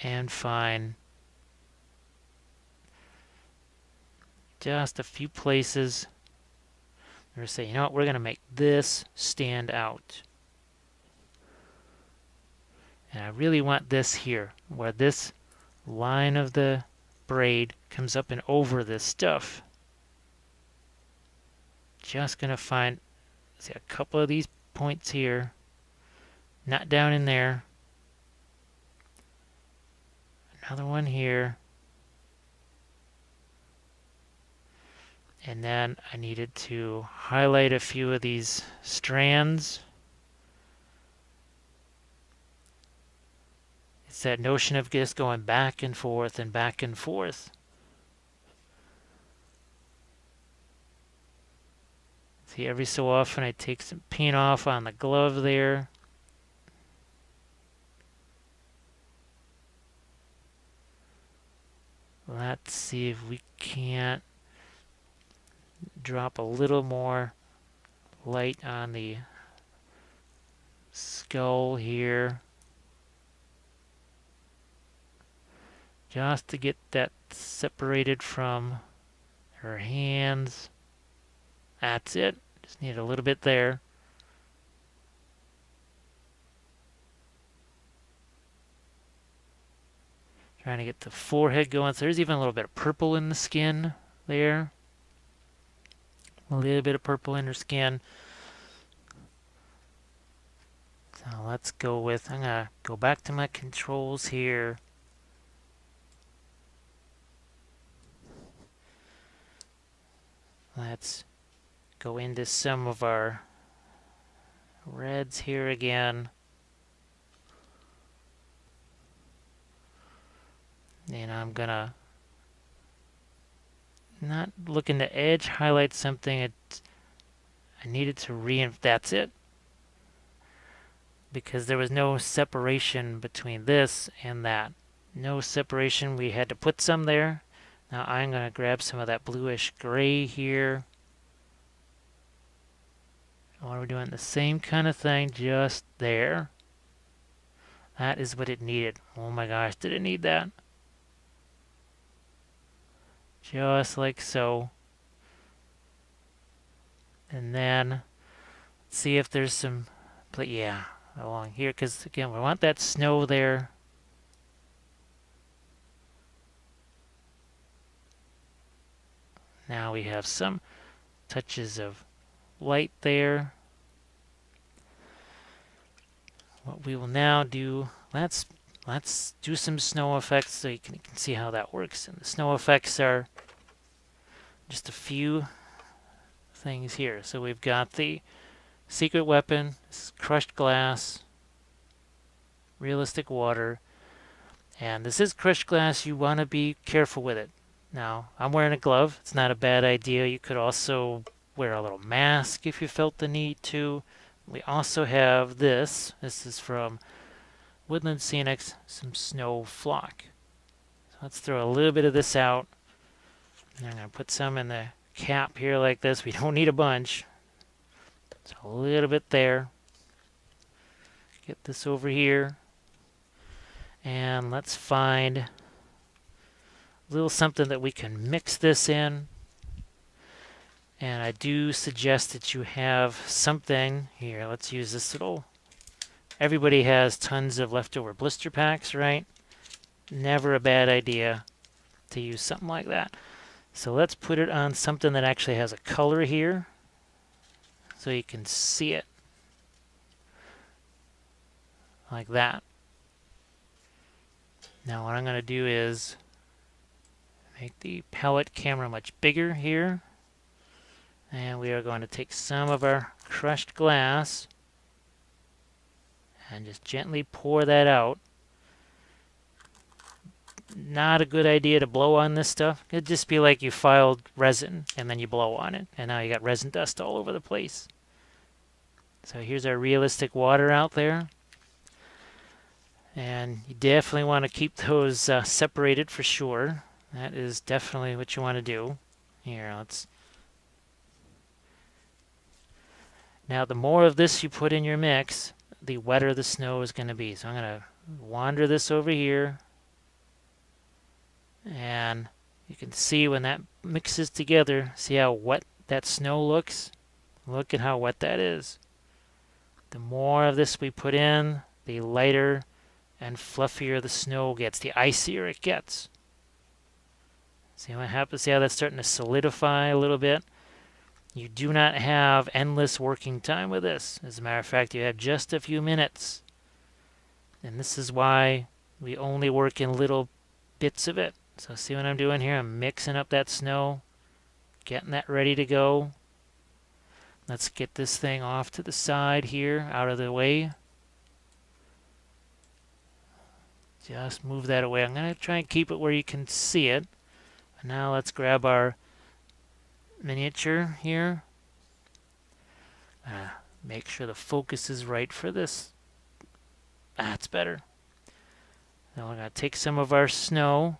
and find just a few places. We're going to say, you know what, we're going to make this stand out. And I really want this here, where this line of the braid comes up and over this stuff. Just going to find, see, a couple of these points here, not down in there. Another one here. And then I needed to highlight a few of these strands. It's that notion of just going back and forth and back and forth. See, every so often I take some paint off on the glove there. Let's see if we can't drop a little more light on the skull here. Just to get that separated from her hands. That's it. Just need a little bit there. Trying to get the forehead going. So there's even a little bit of purple in the skin there. A little bit of purple in her skin. So let's go with, I'm going to go back to my controls here. Let's go into some of our reds here again. And I'm gonna, not looking to edge highlight something. I needed to that's it. Because there was no separation between this and that. No separation, we had to put some there. Now I'm gonna grab some of that bluish gray here. We're doing the same kind of thing, just there. That is what it needed. Oh my gosh, did it need that? Just like so. And then see if there's some, yeah, along here, because again, we want that snow there. Now we have some touches of light there. What we will now do, let's do some snow effects so you can see how that works. And the snow effects are just a few things here. So we've got the secret weapon, this is crushed glass, realistic water, and this is crushed glass. You want to be careful with it. Now, I'm wearing a glove. It's not a bad idea. You could also wear a little mask if you felt the need to. We also have this. This is from Woodland Scenics, some snow flock. So let's throw a little bit of this out. And I'm going to put some in the cap here like this. We don't need a bunch. So a little bit there. get this over here. And let's find a little something that we can mix this in. And I do suggest that you have something here. Let's use this little. Everybody has tons of leftover blister packs, right? Never a bad idea to use something like that. So let's put it on something that actually has a color here so you can see it. Like that. Now what I'm going to do is make the palette camera much bigger here. And we are going to take some of our crushed glass and just gently pour that out. Not a good idea to blow on this stuff. It'd just be like you filed resin and then you blow on it. And now you got resin dust all over the place. So here's our realistic water out there. And you definitely want to keep those separated for sure. That is definitely what you want to do. Here, let's... Now, the more of this you put in your mix, the wetter the snow is going to be. So I'm going to wander this over here. And you can see when that mixes together, see how wet that snow looks? Look at how wet that is. The more of this we put in, the lighter and fluffier the snow gets, the icier it gets. See what happens? See how that's starting to solidify a little bit? You do not have endless working time with this. As a matter of fact, you have just a few minutes. And this is why we only work in little bits of it. So see what I'm doing here? I'm mixing up that snow, getting that ready to go. Let's get this thing off to the side here, out of the way. Just move that away. I'm going to try and keep it where you can see it. And now let's grab our miniature here. Make sure the focus is right for this. That's better. Now we're going to take some of our snow.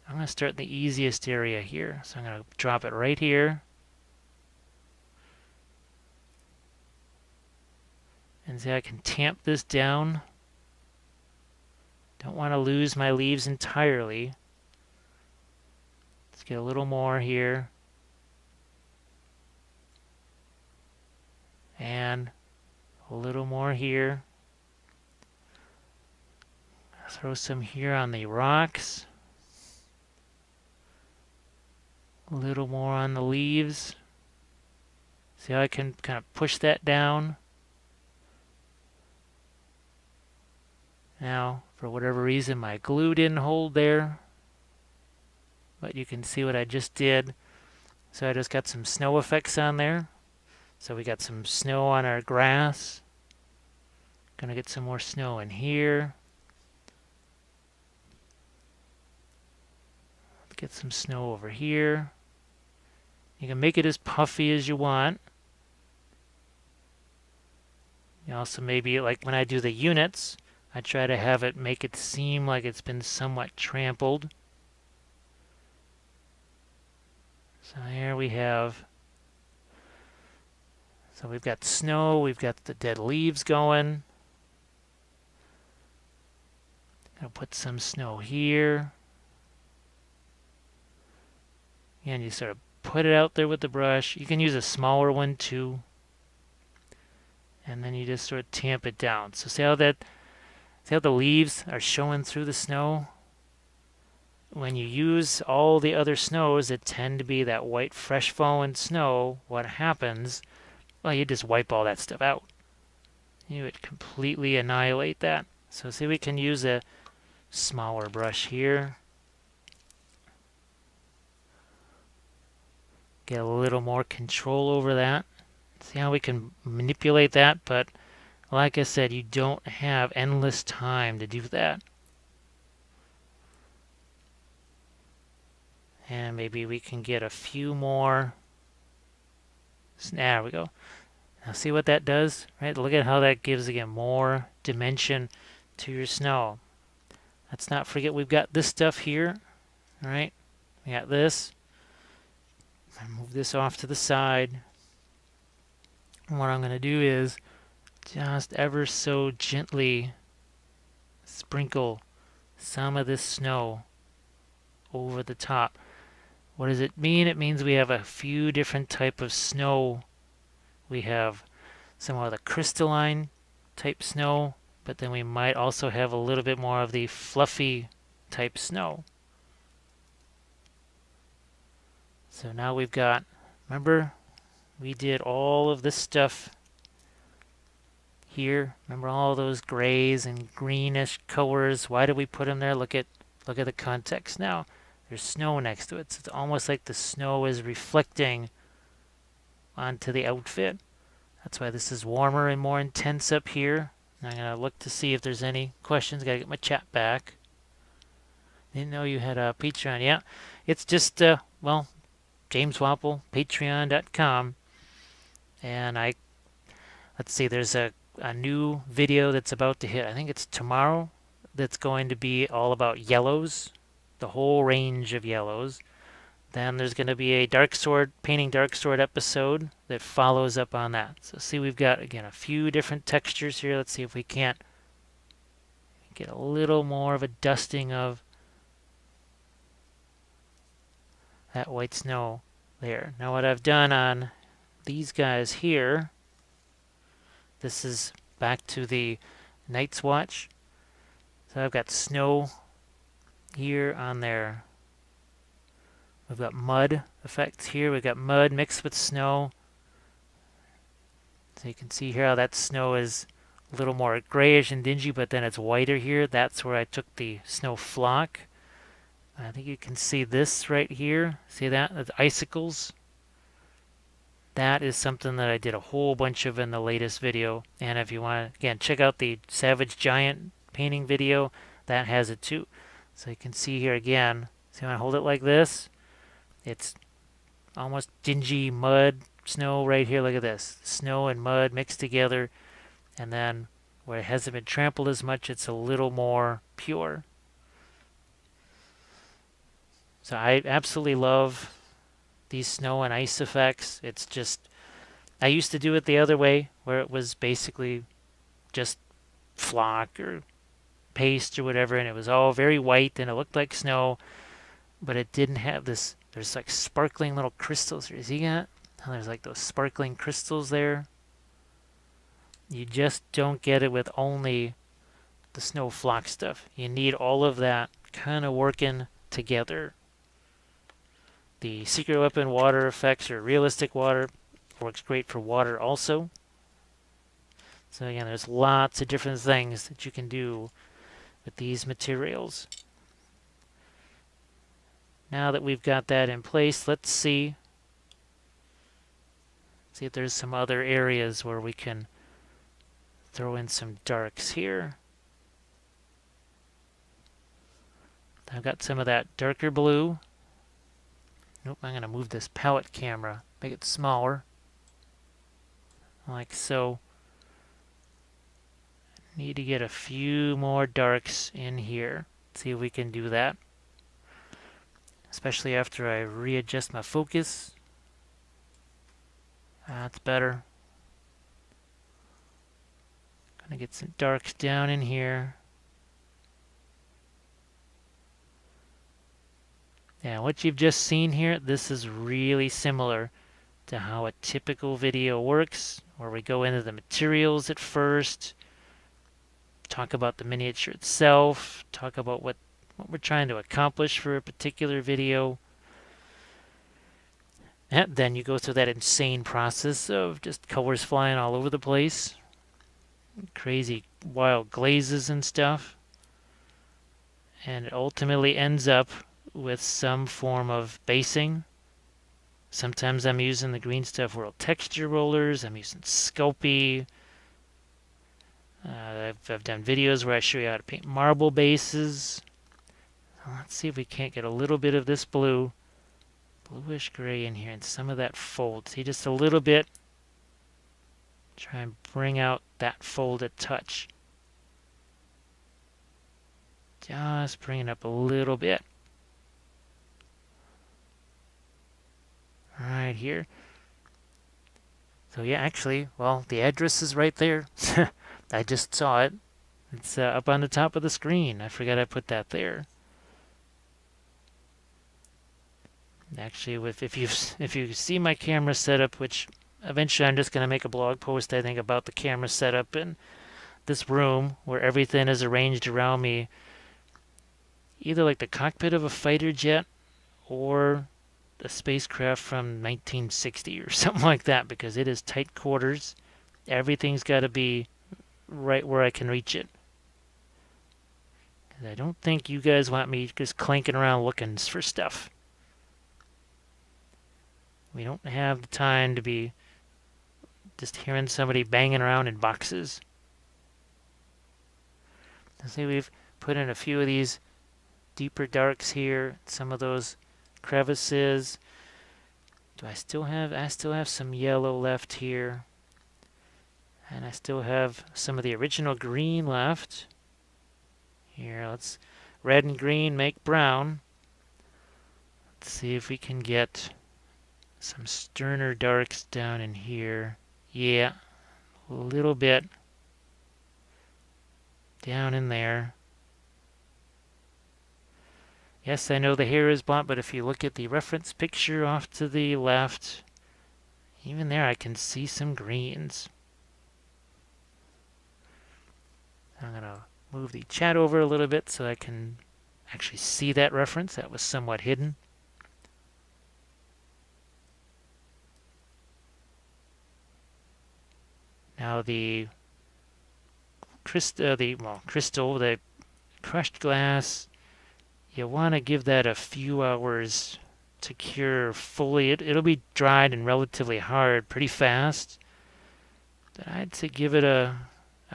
I'm going to start in the easiest area here. So I'm going to drop it right here. And see, I can tamp this down. Don't want to lose my leaves entirely. Let's get a little more here. And a little more here. Throw some here on the rocks. A little more on the leaves. See how I can kind of push that down? Now, for whatever reason, my glue didn't hold there. But you can see what I just did. So I just got some snow effects on there. So we got some snow on our grass. Gonna get some more snow in here. Get some snow over here. You can make it as puffy as you want. You also maybe, like when I do the units, I try to have it make it seem like it's been somewhat trampled. So here we have, so we've got snow, we've got the dead leaves going. I'll put some snow here. And you sort of put it out there with the brush. You can use a smaller one too. And then you just sort of tamp it down. So see how the leaves are showing through the snow? When you use all the other snows that tend to be that white fresh fallen snow, what happens? Well, you just wipe all that stuff out. You would completely annihilate that. So see, we can use a smaller brush here. Get a little more control over that. See how we can manipulate that, but like I said, you don't have endless time to do that. And maybe we can get a few more. There we go. Now see what that does, right? Look at how that gives, again, more dimension to your snow. Let's not forget we've got this stuff here, all right? We got this. Move this off to the side. And what I'm going to do is just ever so gently sprinkle some of this snow over the top. What does it mean? It means we have a few different type of snow. We have some of the crystalline type snow, but then we might also have a little bit more of the fluffy type snow. So now we've got, remember, we did all of this stuff here. Remember all those grays and greenish colors? Why did we put them there? Look at the context now. There's snow next to it. So it's almost like the snow is reflecting onto the outfit. That's why this is warmer and more intense up here. And I'm going to look to see if there's any questions. Got to get my chat back. Didn't know you had a Patreon. Yeah, it's just, well, James Wappel, patreon.com. And let's see, there's a new video that's about to hit. I think it's tomorrow. That's going to be all about yellows, the whole range of yellows. Then there's going to be a painting dark sword episode that follows up on that. So see, we've got, again, a few different textures here. Let's see if we can't get a little more of a dusting of that white snow there. Now what I've done on these guys here, this is back to the Night's Watch. So I've got snow here on there. We've got mud effects here. We've got mud mixed with snow. So you can see here how that snow is a little more grayish and dingy, but then it's whiter here. That's where I took the snow flock. I think you can see this right here. See that? That's icicles. That is something that I did a whole bunch of in the latest video. And if you want to, again, check out the Savage Giant painting video, that has it too. So you can see here again. See when I hold it like this? It's almost dingy mud, snow right here. Look at this. Snow and mud mixed together. And then where it hasn't been trampled as much, it's a little more pure. So I absolutely love these snow and ice effects. It's just, I used to do it the other way, where it was basically just flock or paste or whatever, and it was all very white and it looked like snow, but it didn't have this. There's like sparkling little crystals. You see that? There's like those sparkling crystals there. You just don't get it with only the snow flock stuff. You need all of that kind of working together. The Secret Weapon water effects or realistic water works great for water also. So again, there's lots of different things that you can do with these materials. Now that we've got that in place, let's see if there's some other areas where we can throw in some darks here. I've got some of that darker blue. Nope, I'm going to move this palette camera, make it smaller, like so. Need to get a few more darks in here. See if we can do that. Especially after I readjust my focus. That's better. Gonna get some darks down in here. Yeah, what you've just seen here, this is really similar to how a typical video works, where we go into the materials at first, talk about the miniature itself, talk about what we're trying to accomplish for a particular video. And then you go through that insane process of just colors flying all over the place. Crazy wild glazes and stuff. And it ultimately ends up with some form of basing. Sometimes I'm using the Green Stuff World texture rollers. I'm using Sculpey. I've done videos where I show you how to paint marble bases. Let's see if we can't get a little bit of this blue, bluish gray in here and some of that fold. See, just a little bit. Try and bring out that folded touch. Just bring it up a little bit. Right here. So yeah, actually, well, the address is right there. I just saw it. It's up on the top of the screen. I forgot I put that there. Actually, if you see my camera setup, which eventually I'm just going to make a blog post, I think, about the camera setup in this room where everything is arranged around me, either like the cockpit of a fighter jet or a spacecraft from 1960 or something like that, because it is tight quarters. Everything's got to be right where I can reach it. I don't think you guys want me just clanking around looking for stuff. We don't have the time to be just hearing somebody banging around in boxes. I see we've put in a few of these deeper darks here, some of those crevices. I still have some yellow left here. And I still have some of the original green left. Here, let's red and green make brown. Let's see if we can get some sterner darks down in here. Yeah, a little bit down in there. Yes, I know the hair is blonde, but if you look at the reference picture off to the left, even there I can see some greens. I'm going to move the chat over a little bit so I can actually see that reference. That was somewhat hidden. Now the crystal, the crushed glass, you want to give that a few hours to cure fully. It'll be dried and relatively hard pretty fast. But I'd say give it a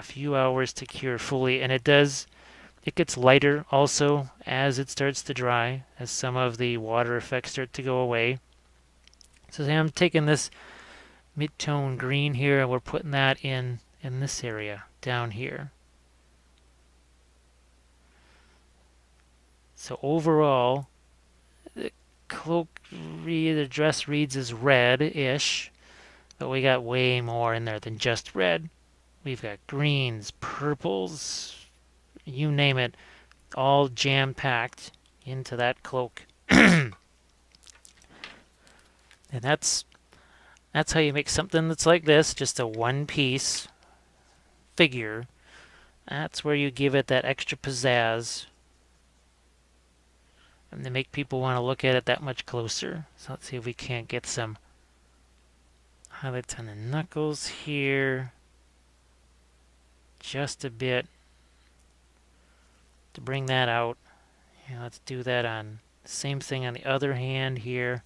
few hours to cure fully, and it gets lighter also as it starts to dry, as some of the water effects start to go away. So I'm taking this mid-tone green here and we're putting that in this area down here. So overall, the the dress reads as red-ish, but we got way more in there than just red. We've got greens, purples, you name it, all jam-packed into that cloak. And that's how you make something that's like this, just a one-piece figure. That's where you give it that extra pizzazz and they make people want to look at it that much closer. So let's see if we can't get some highlights on the knuckles here. Just a bit to bring that out. Yeah, let's do that on the same thing on the other hand here.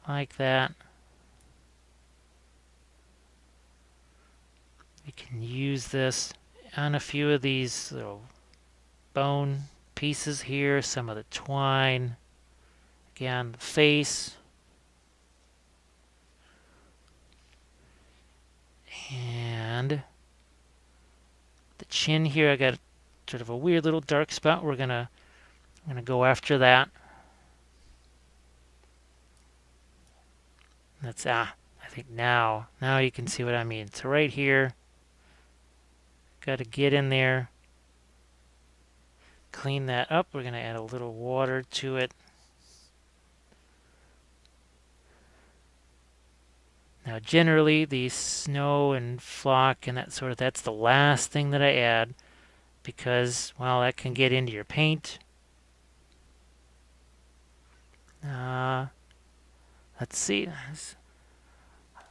Like that. We can use this on a few of these little bone pieces here, some of the twine. Again, the face. And the chin here, I got sort of a weird little dark spot. I'm gonna go after that. That's I think now you can see what I mean. So right here, got to get in there, clean that up. We're gonna add a little water to it. Now generally the snow and flock and that sort of, that's the last thing that I add because, well, that can get into your paint. Let's see.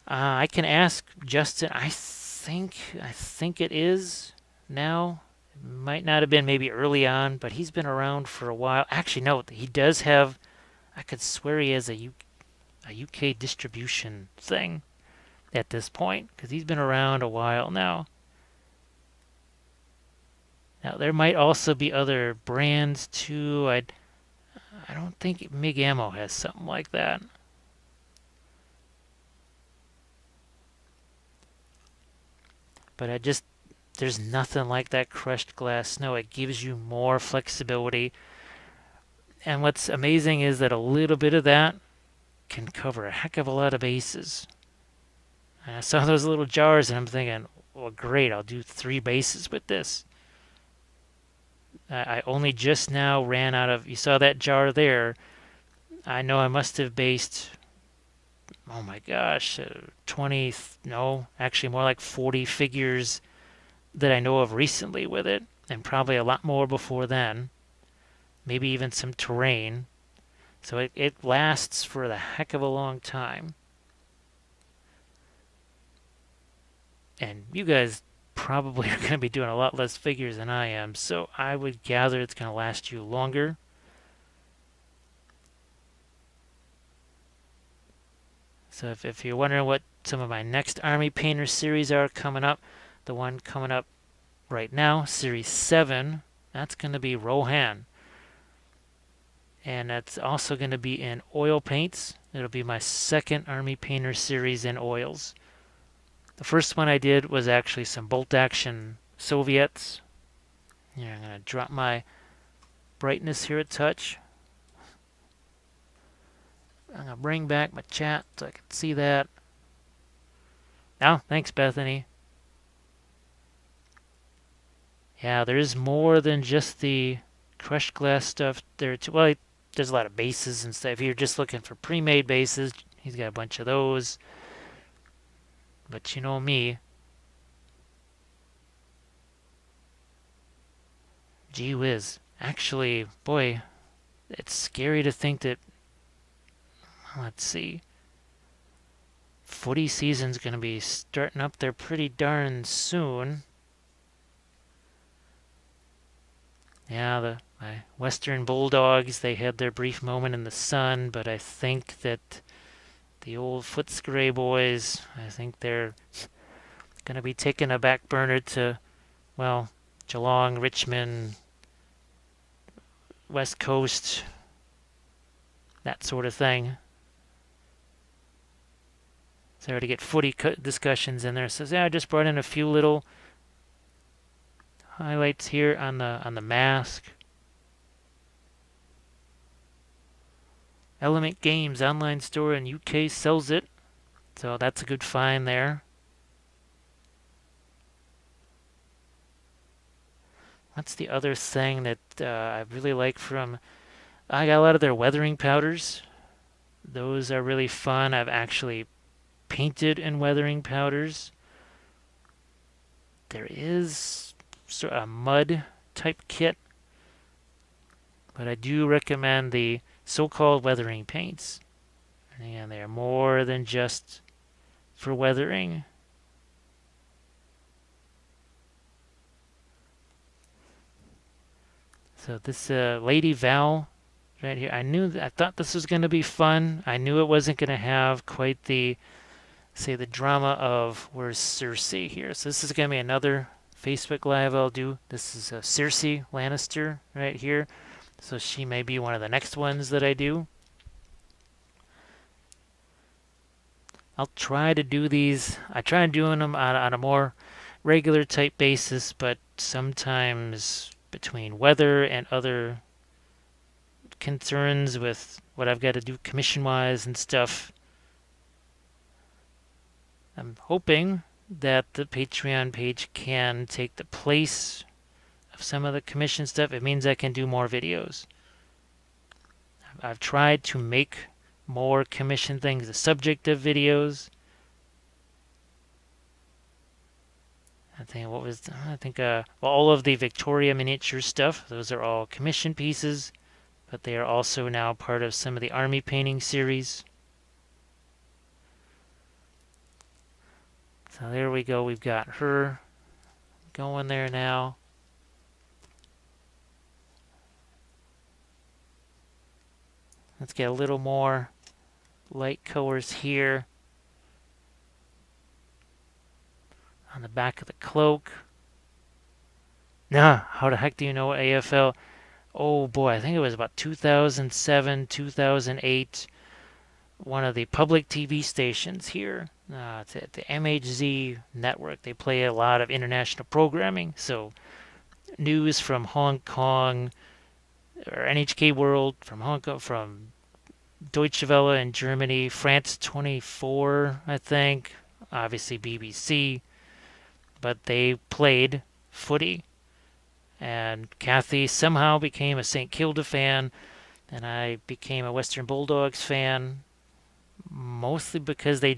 I can ask Justin. I think it is now. It might not have been maybe early on, but he's been around for a while. Actually, no, he does have, I could swear he has a UK distribution thing at this point because he's been around a while now. Now there might also be other brands too. I don't think MIG Ammo has something like that. But there's nothing like that crushed glass snow. It gives you more flexibility. And what's amazing is that a little bit of that can cover a heck of a lot of bases. And I saw those little jars and I'm thinking, well, great, I'll do 3 bases with this. I only just now ran out of, you saw that jar there. I know I must have based, oh my gosh, 20, no, actually more like 40 figures that I know of recently with it, and probably a lot more before then. Maybe even some terrain. So it lasts for the heck of a long time. And you guys probably are going to be doing a lot less figures than I am, so I would gather it's going to last you longer. So if you're wondering what some of my next Army Painter series are coming up, the one coming up right now, Series 7, that's going to be Rohan. And that's also going to be in oil paints. It'll be my second Army Painter series in oils. The first one I did was actually some bolt action Soviets. Yeah, I'm going to drop my brightness here a touch. I'm going to bring back my chat so I can see that. Oh, thanks, Bethany. Yeah, there is more than just the crushed glass stuff there too. Well, there's a lot of bases and stuff. If you're just looking for pre-made bases, he's got a bunch of those. But you know me. Gee whiz. Actually, boy, it's scary to think that, let's see, footy season's going to be starting up there pretty darn soon. Yeah, my Western Bulldogs, they had their brief moment in the sun, but I think that the old Footscray boys, I think they're going to be taking a back burner to, well, Geelong, Richmond, West Coast, that sort of thing. So to get footy discussions in there. So yeah, I just brought in a few little highlights here on the mask. Element Games online store in UK sells it, so that's a good find there. What's the other thing that I really like from... I got a lot of their weathering powders. Those are really fun. I've actually painted in weathering powders. There is sort of a mud type kit, but I do recommend the so-called weathering paints. And again, they are more than just for weathering. So this Lady Val right here, I thought this was going to be fun. I knew it wasn't going to have quite the, say, the drama of where's Cersei here. So this is going to be another Facebook Live I'll do. This is Cersei Lannister right here. So she may be one of the next ones that I do. I'll try to do these. I try doing them on a more regular type basis, but sometimes between weather and other concerns with what I've got to do commission-wise and stuff, I'm hoping that the Patreon page can take the place of some of the commission stuff. It means I can do more videos. I've tried to make more commission things the subject of videos. Well, all of the Victoria miniature stuff, those are all commission pieces, but they are also now part of some of the army painting series. So there we go. We've got her going there now. Let's get a little more light colors here on the back of the cloak. Nah, how the heck do you know AFL? Oh boy, I think it was about 2007, 2008. One of the public TV stations here. It's at the MHZ network. They play a lot of international programming. So news from Hong Kong, or NHK World from Hong Kong, from Deutsche Welle in Germany, France 24, I think, obviously BBC, but they played footy. And Kathy somehow became a St. Kilda fan, and I became a Western Bulldogs fan, mostly because they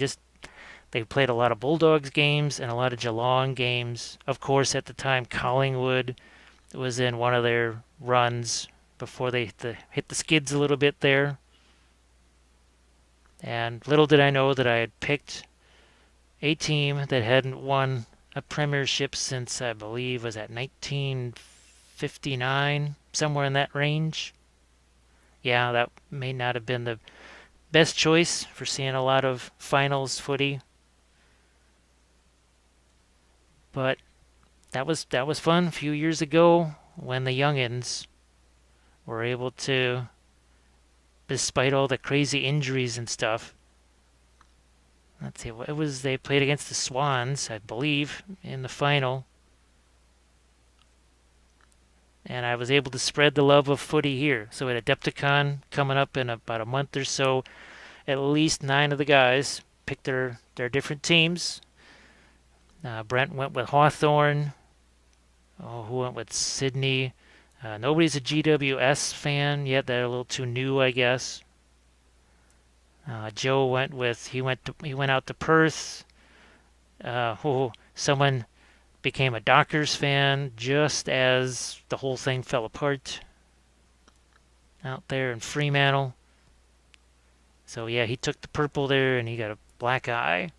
played a lot of Bulldogs games and a lot of Geelong games. Of course, at the time, Collingwood was in one of their runs before they hit the skids a little bit there. And little did I know that I had picked a team that hadn't won a premiership since I believe was at 1959, somewhere in that range. Yeah, that may not have been the best choice for seeing a lot of finals footy, but that was fun a few years ago when the youngins were able to, despite all the crazy injuries and stuff. Let's see, what it was they played against the Swans, I believe, in the final. And I was able to spread the love of footy here. So at Adepticon coming up in about a month or so, at least 9 of the guys picked their different teams. Brent went with Hawthorn. Oh, who went with Sydney? Nobody's a GWS fan yet. They're a little too new, I guess. Joe he went out to Perth. Someone became a Dockers fan just as the whole thing fell apart out there in Fremantle. So yeah, he took the purple there and he got a black eye.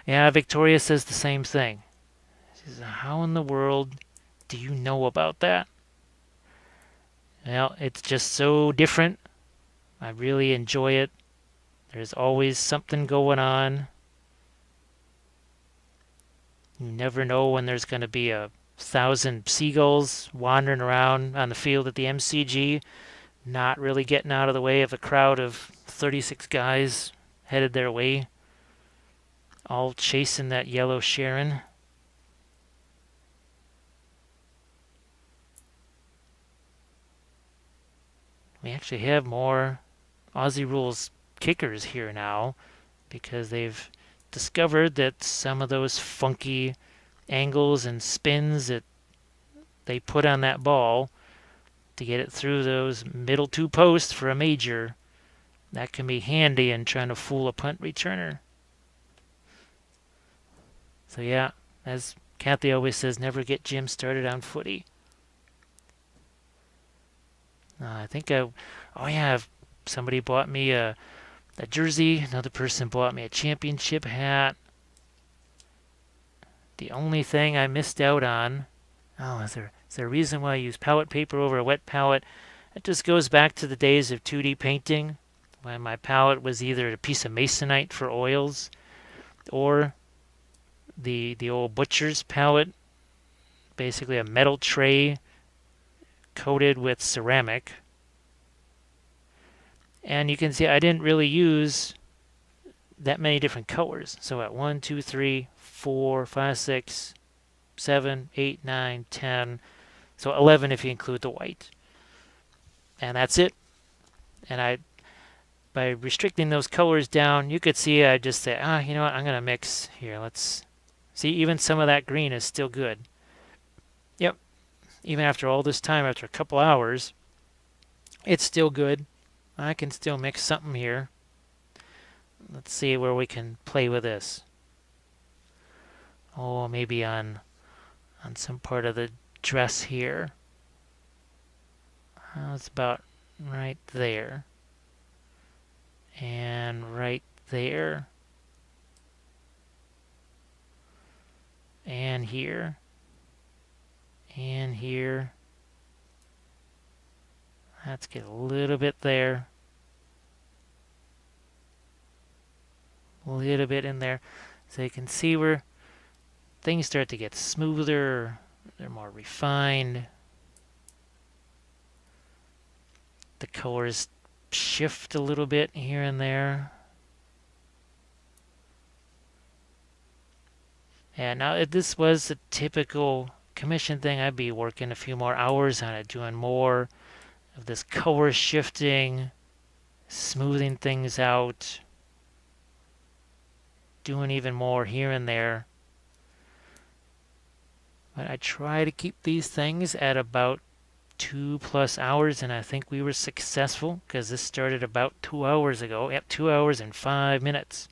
Yeah, Victoria says the same thing. She says, how in the world do you know about that? Well, it's just so different. I really enjoy it. There's always something going on. You never know when there's going to be 1,000 seagulls wandering around on the field at the MCG, not really getting out of the way of a crowd of 36 guys headed their way, all chasing that yellow Sharon. We actually have more Aussie rules kickers here now because they've discovered that some of those funky angles and spins that they put on that ball to get it through those middle 2 posts for a major, that can be handy in trying to fool a punt returner. So yeah, as Kathy always says, never get Jim started on footy. I think oh yeah, somebody bought me a jersey. Another person bought me a championship hat. The only thing I missed out on, is there a reason why I use palette paper over a wet palette? It just goes back to the days of 2D painting, when my palette was either a piece of masonite for oils or the old butcher's palette, basically a metal tray coated with ceramic. And you can see I didn't really use that many different colors. So at 1, 2, 3, 4, 5, 6, 7, 8, 9, 10. So 11 if you include the white. And that's it. And by restricting those colors down, you could see I just say, you know what, I'm going to mix here. Let's see, even some of that green is still good. Yep. Even after all this time, after a couple hours, it's still good. I can still mix something here. Let's see where we can play with this. Oh, maybe on some part of the dress here. It's about right there. And right there. And here. And here. Let's get a little bit there. A little bit in there. So you can see where things start to get smoother. They're more refined. The colors shift a little bit here and there. And now if this was a typical commission thing, I'd be working a few more hours on it, doing more of this color shifting, smoothing things out, doing even more here and there. But I try to keep these things at about 2+ hours, and I think we were successful because this started about 2 hours ago. Yep, 2 hours and 5 minutes.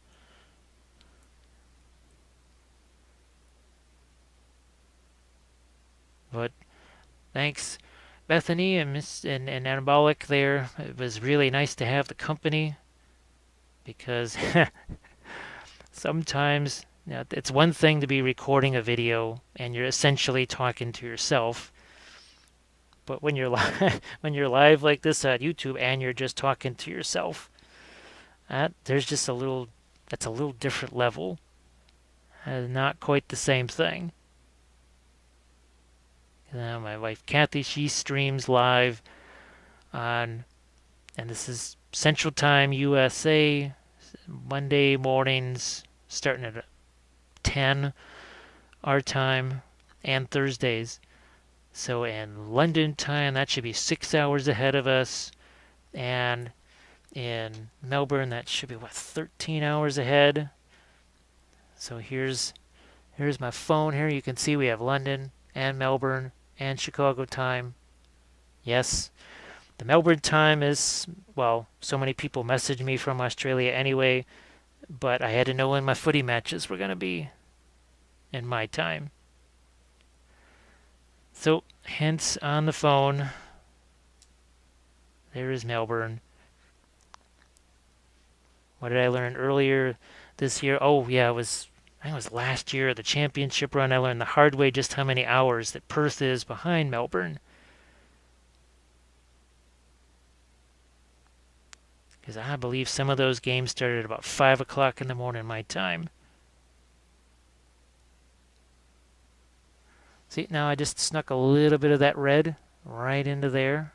But thanks, Bethany and and Anabolic there. It was really nice to have the company because sometimes it's one thing to be recording a video and you're essentially talking to yourself. But when you're when you're live like this on YouTube and you're just talking to yourself, there's just that's a little different level. Not quite the same thing. My wife Kathy, she streams live on, and this is Central Time USA, Monday mornings, starting at 10 our time, and Thursdays. So in London time, that should be 6 hours ahead of us, and in Melbourne, that should be 13 hours ahead. So here's my phone here. You can see we have London and Melbourne and Chicago time. Yes, the Melbourne time is, well, so many people message me from Australia anyway, but I had to know when my footy matches were going to be in my time. So, hence on the phone, there is Melbourne. What did I learn earlier this year? Oh, yeah, I think it was last year, the championship run. I learned the hard way just how many hours that Perth is behind Melbourne. Because I believe some of those games started at about 5 o'clock in the morning my time. See, now I just snuck a little bit of that red right into there.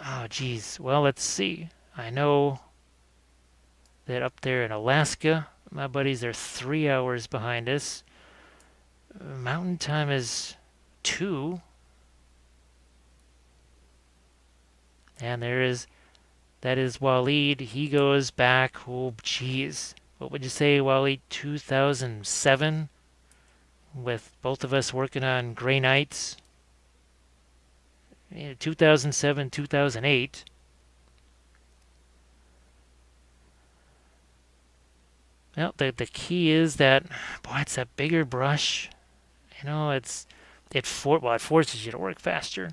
Oh, geez. Well, let's see. I know that up there in Alaska, my buddies are 3 hours behind us. Mountain time is 2. And that is Waleed. He goes back, oh, geez. What would you say, Waleed? 2007? With both of us working on Gray Knights. 2007, 2008. Well, the key is that, boy, it's that bigger brush. It forces you to work faster.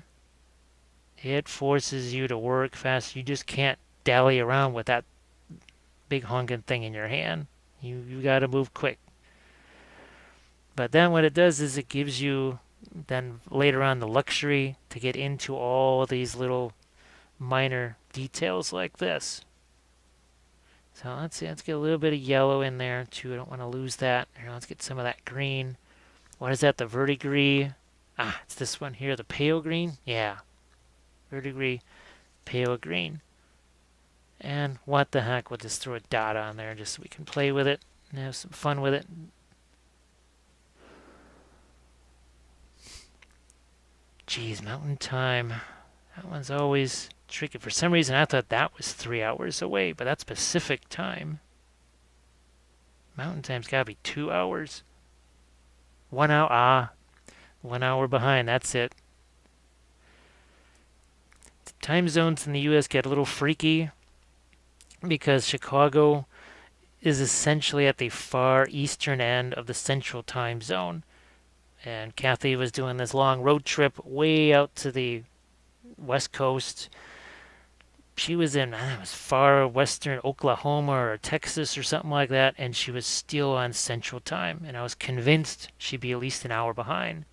It forces you to work fast. You just can't dally around with that big honking thing in your hand. You got to move quick. But then what it does is it gives you then later on the luxury to get into all these little minor details like this. So let's see, let's get a little bit of yellow in there too. I don't want to lose that. Here, let's get some of that green. What is that, the verdigris? Ah, it's this one here, the pale green? Yeah, verdigris, pale green. And what the heck, we'll just throw a dot on there just so we can play with it and have some fun with it. Geez, mountain time. That one's always tricky. For some reason, I thought that was 3 hours away, but that's Pacific time. Mountain time's got to be 2 hours. 1 hour, 1 hour behind, that's it. The time zones in the U.S. get a little freaky because Chicago is essentially at the far eastern end of the central time zone. And Kathy was doing this long road trip way out to the west coast. She was in, it was far western Oklahoma or Texas or something like that, and she was still on Central Time. And I was convinced she'd be at least an hour behind.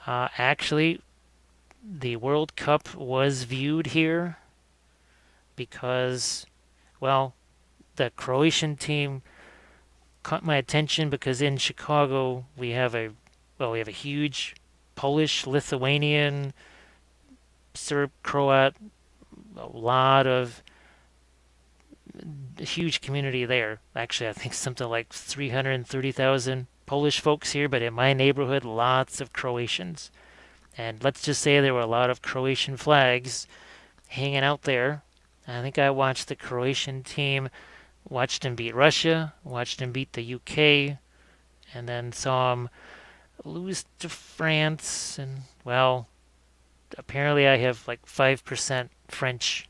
Actually, the World Cup was viewed here because, well, the Croatian team caught my attention because in Chicago we have a huge Polish, Lithuanian, Serb, Croat, a huge community there. Actually, I think something like 330,000 Polish folks here, but in my neighborhood, lots of Croatians. And let's just say there were a lot of Croatian flags hanging out there. I think I watched the Croatian team, watched them beat Russia, watched them beat the UK, and then saw them lose to France. And, well, apparently I have like 5% French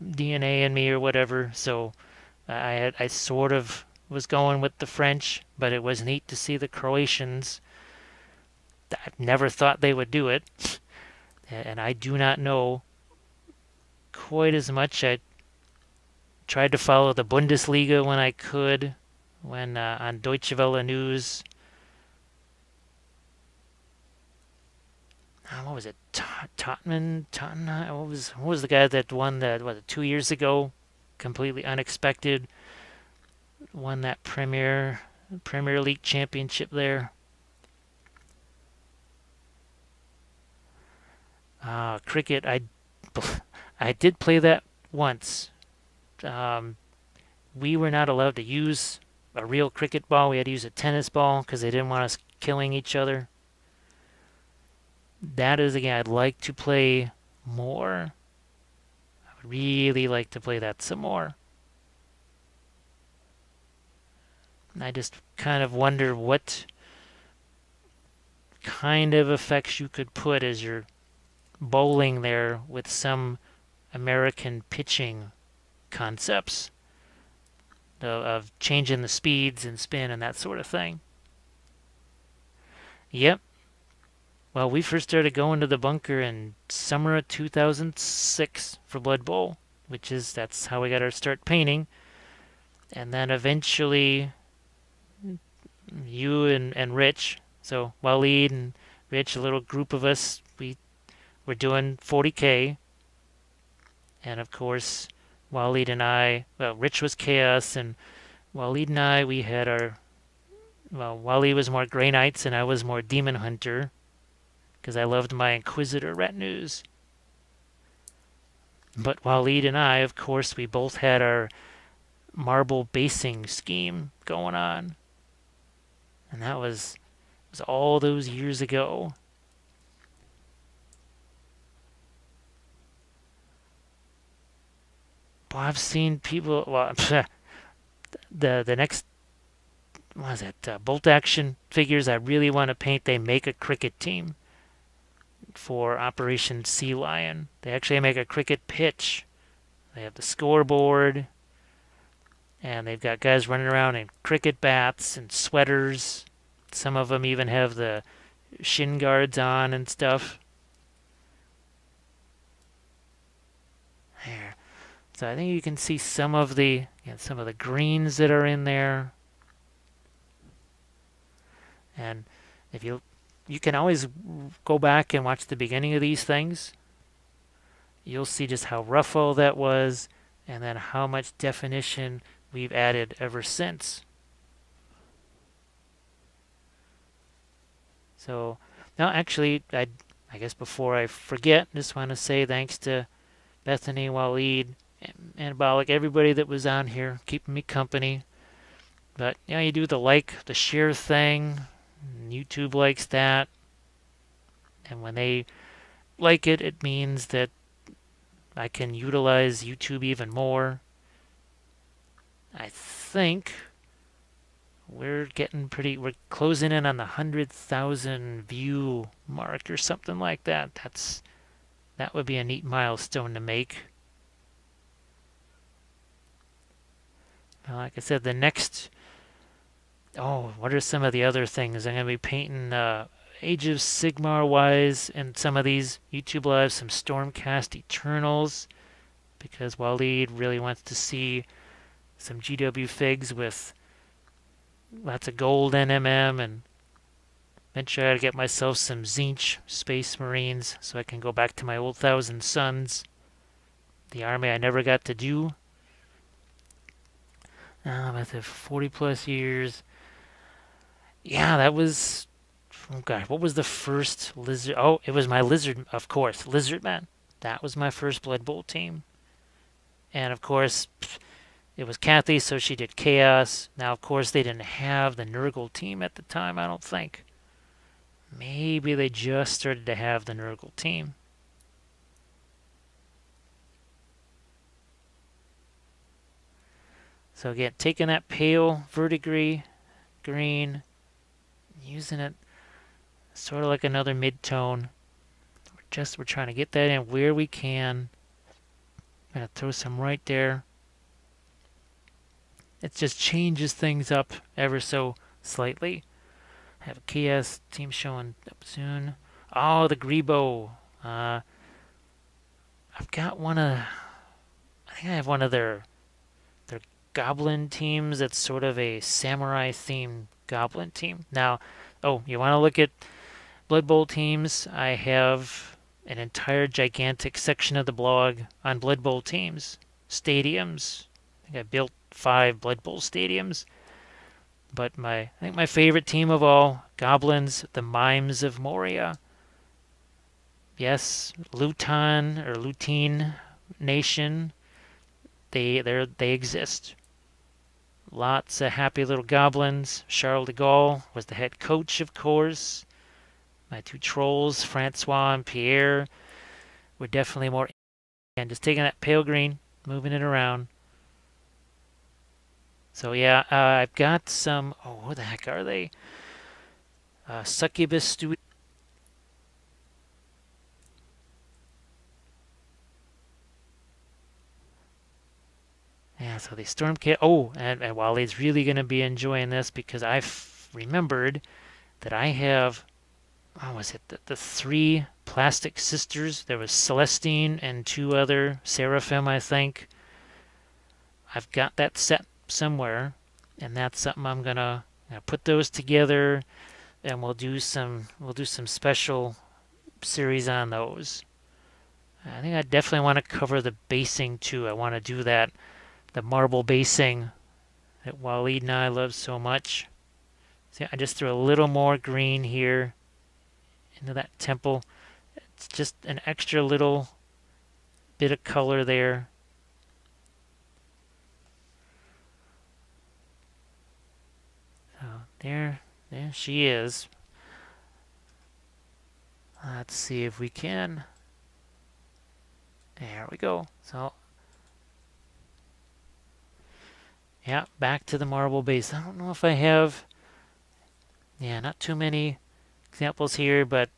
DNA in me or whatever, so I sort of was going with the French, but it was neat to see the Croatians. I never thought they would do it, and I do not know quite as much. I tried to follow the Bundesliga when I could, when on Deutsche Welle News. What was it? Tottenham? What was the guy that won that? Was it 2 years ago? Completely unexpected. Won that Premier League championship there. Cricket. I did play that once. We were not allowed to use a real cricket ball. We had to use a tennis ball because they didn't want us killing each other. That is a game I'd like to play more. I would really like to play that some more. I just kind of wonder what kind of effects you could put as you're bowling there with some American pitching concepts of changing the speeds and spin and that sort of thing. Yep. Well, we first started going to the bunker in summer of 2006 for Blood Bowl, that's how we got our start painting. And then eventually you and Rich, so Waleed and Rich, a little group of us, we were doing 40K. And of course, Waleed and I, well, Rich was Chaos, and Waleed and I, we had Waleed was more Grey Knights, and I was more Demon Hunter, because I loved my Inquisitor retinues. But Waleed and I, of course, we both had our marble basing scheme going on. And that was all those years ago. Well, I've seen people. Well, the next, what is it? Bolt action figures I really want to paint. They make a cricket team for Operation Sea Lion. They actually make a cricket pitch. They have the scoreboard, and they've got guys running around in cricket bats and sweaters. Some of them even have the shin guards on and stuff. There. So I think you can see some of the greens that are in there. And if you can always go back and watch the beginning of these things. You'll see just how rough all that was, and then how much definition we've added ever since. So now, actually, I guess before I forget, just want to say thanks to Bethany, Waleed, and Balak, everybody that was on here, keeping me company. But you do the share thing. YouTube likes that, and when they like it, it means that I can utilize YouTube even more. I think we're closing in on the 100,000 view mark or something like that. That would be a neat milestone to make. Well, like I said, what are some of the other things? I'm going to be painting Age of Sigmar wise and some of these YouTube lives, some Stormcast Eternals, because Waleed really wants to see some GW figs with lots of gold NMM, and eventually I gotta get myself some Tzeentch Space Marines so I can go back to my old Thousand Suns, the army I never got to do. About the 40 plus years. Yeah, that was. Oh god, what was the first lizard? Oh, it was my lizard, of course, Lizardman. That was my first Blood Bowl team. And of course, It was Kathy, so she did Chaos. Now, of course, they didn't have the Nurgle team at the time, I don't think. Maybe they just started to have the Nurgle team. So again, taking that pale verdigris green, using it sort of like another mid-tone. We're trying to get that in where we can. I'm going to throw some right there. It just changes things up ever so slightly. Have a Chaos team showing up soon. Oh, the Grebo. I've got one of. I think I have one of their goblin teams. That's sort of a samurai themed goblin team. Now, oh, you want to look at Blood Bowl teams? I have an entire gigantic section of the blog on Blood Bowl teams, stadiums. I think I built 5 Blood Bowl stadiums. But I think my favorite team of all, Goblins, the Mimes of Moria. Yes, Luton or Lutine Nation. They exist. Lots of happy little goblins. Charles de Gaulle was the head coach, of course. My 2 trolls, Francois and Pierre, were definitely more. And just taking that pale green, moving it around. So yeah, I've got some. Oh, what the heck are they? Succubus Studio. Yeah, so they Stormcat. Oh, and Wally's really going to be enjoying this because I've remembered that I have. What was it? The 3 plastic sisters. There was Celestine and 2 other Seraphim, I think. I've got that set somewhere, and that's something I'm gonna put those together, and we'll do some special series on those. I think I definitely want to cover the basing too. I want to do that, the marble basing that Waleed and I love so much. See, I just threw a little more green here into that temple. It's just an extra little bit of color there. So there she is. Let's see if we can. There we go. So, yeah, back to the marble base. I don't know if I have, yeah, not too many examples here, but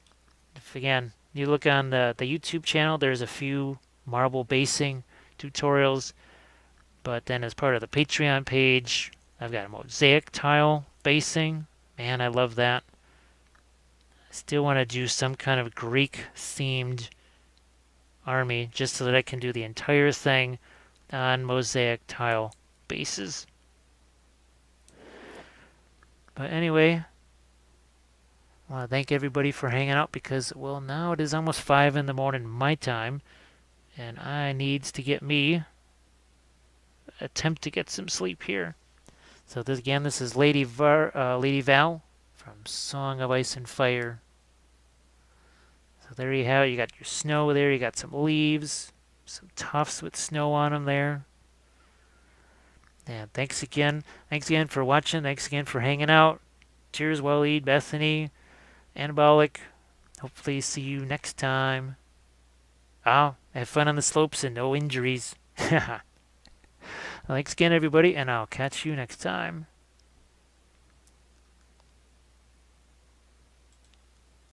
if again, you look on the YouTube channel, there's a few marble basing tutorials. But then as part of the Patreon page, I've got a mosaic tile basing. Man, I love that. I still want to do some kind of Greek themed army just so that I can do the entire thing on mosaic tile bases. But anyway, I want to thank everybody for hanging out because, well, now it is almost 5 in the morning my time, and I needs to attempt to get some sleep here. So this is Lady Val from Song of Ice and Fire. So there you have it. You got your snow there. You got some leaves, some tufts with snow on them there. And thanks again. Thanks again for watching. Thanks again for hanging out. Cheers, Waleed, Bethany, Anabolic. Hopefully see you next time. Have fun on the slopes and no injuries. Thanks again, everybody, and I'll catch you next time.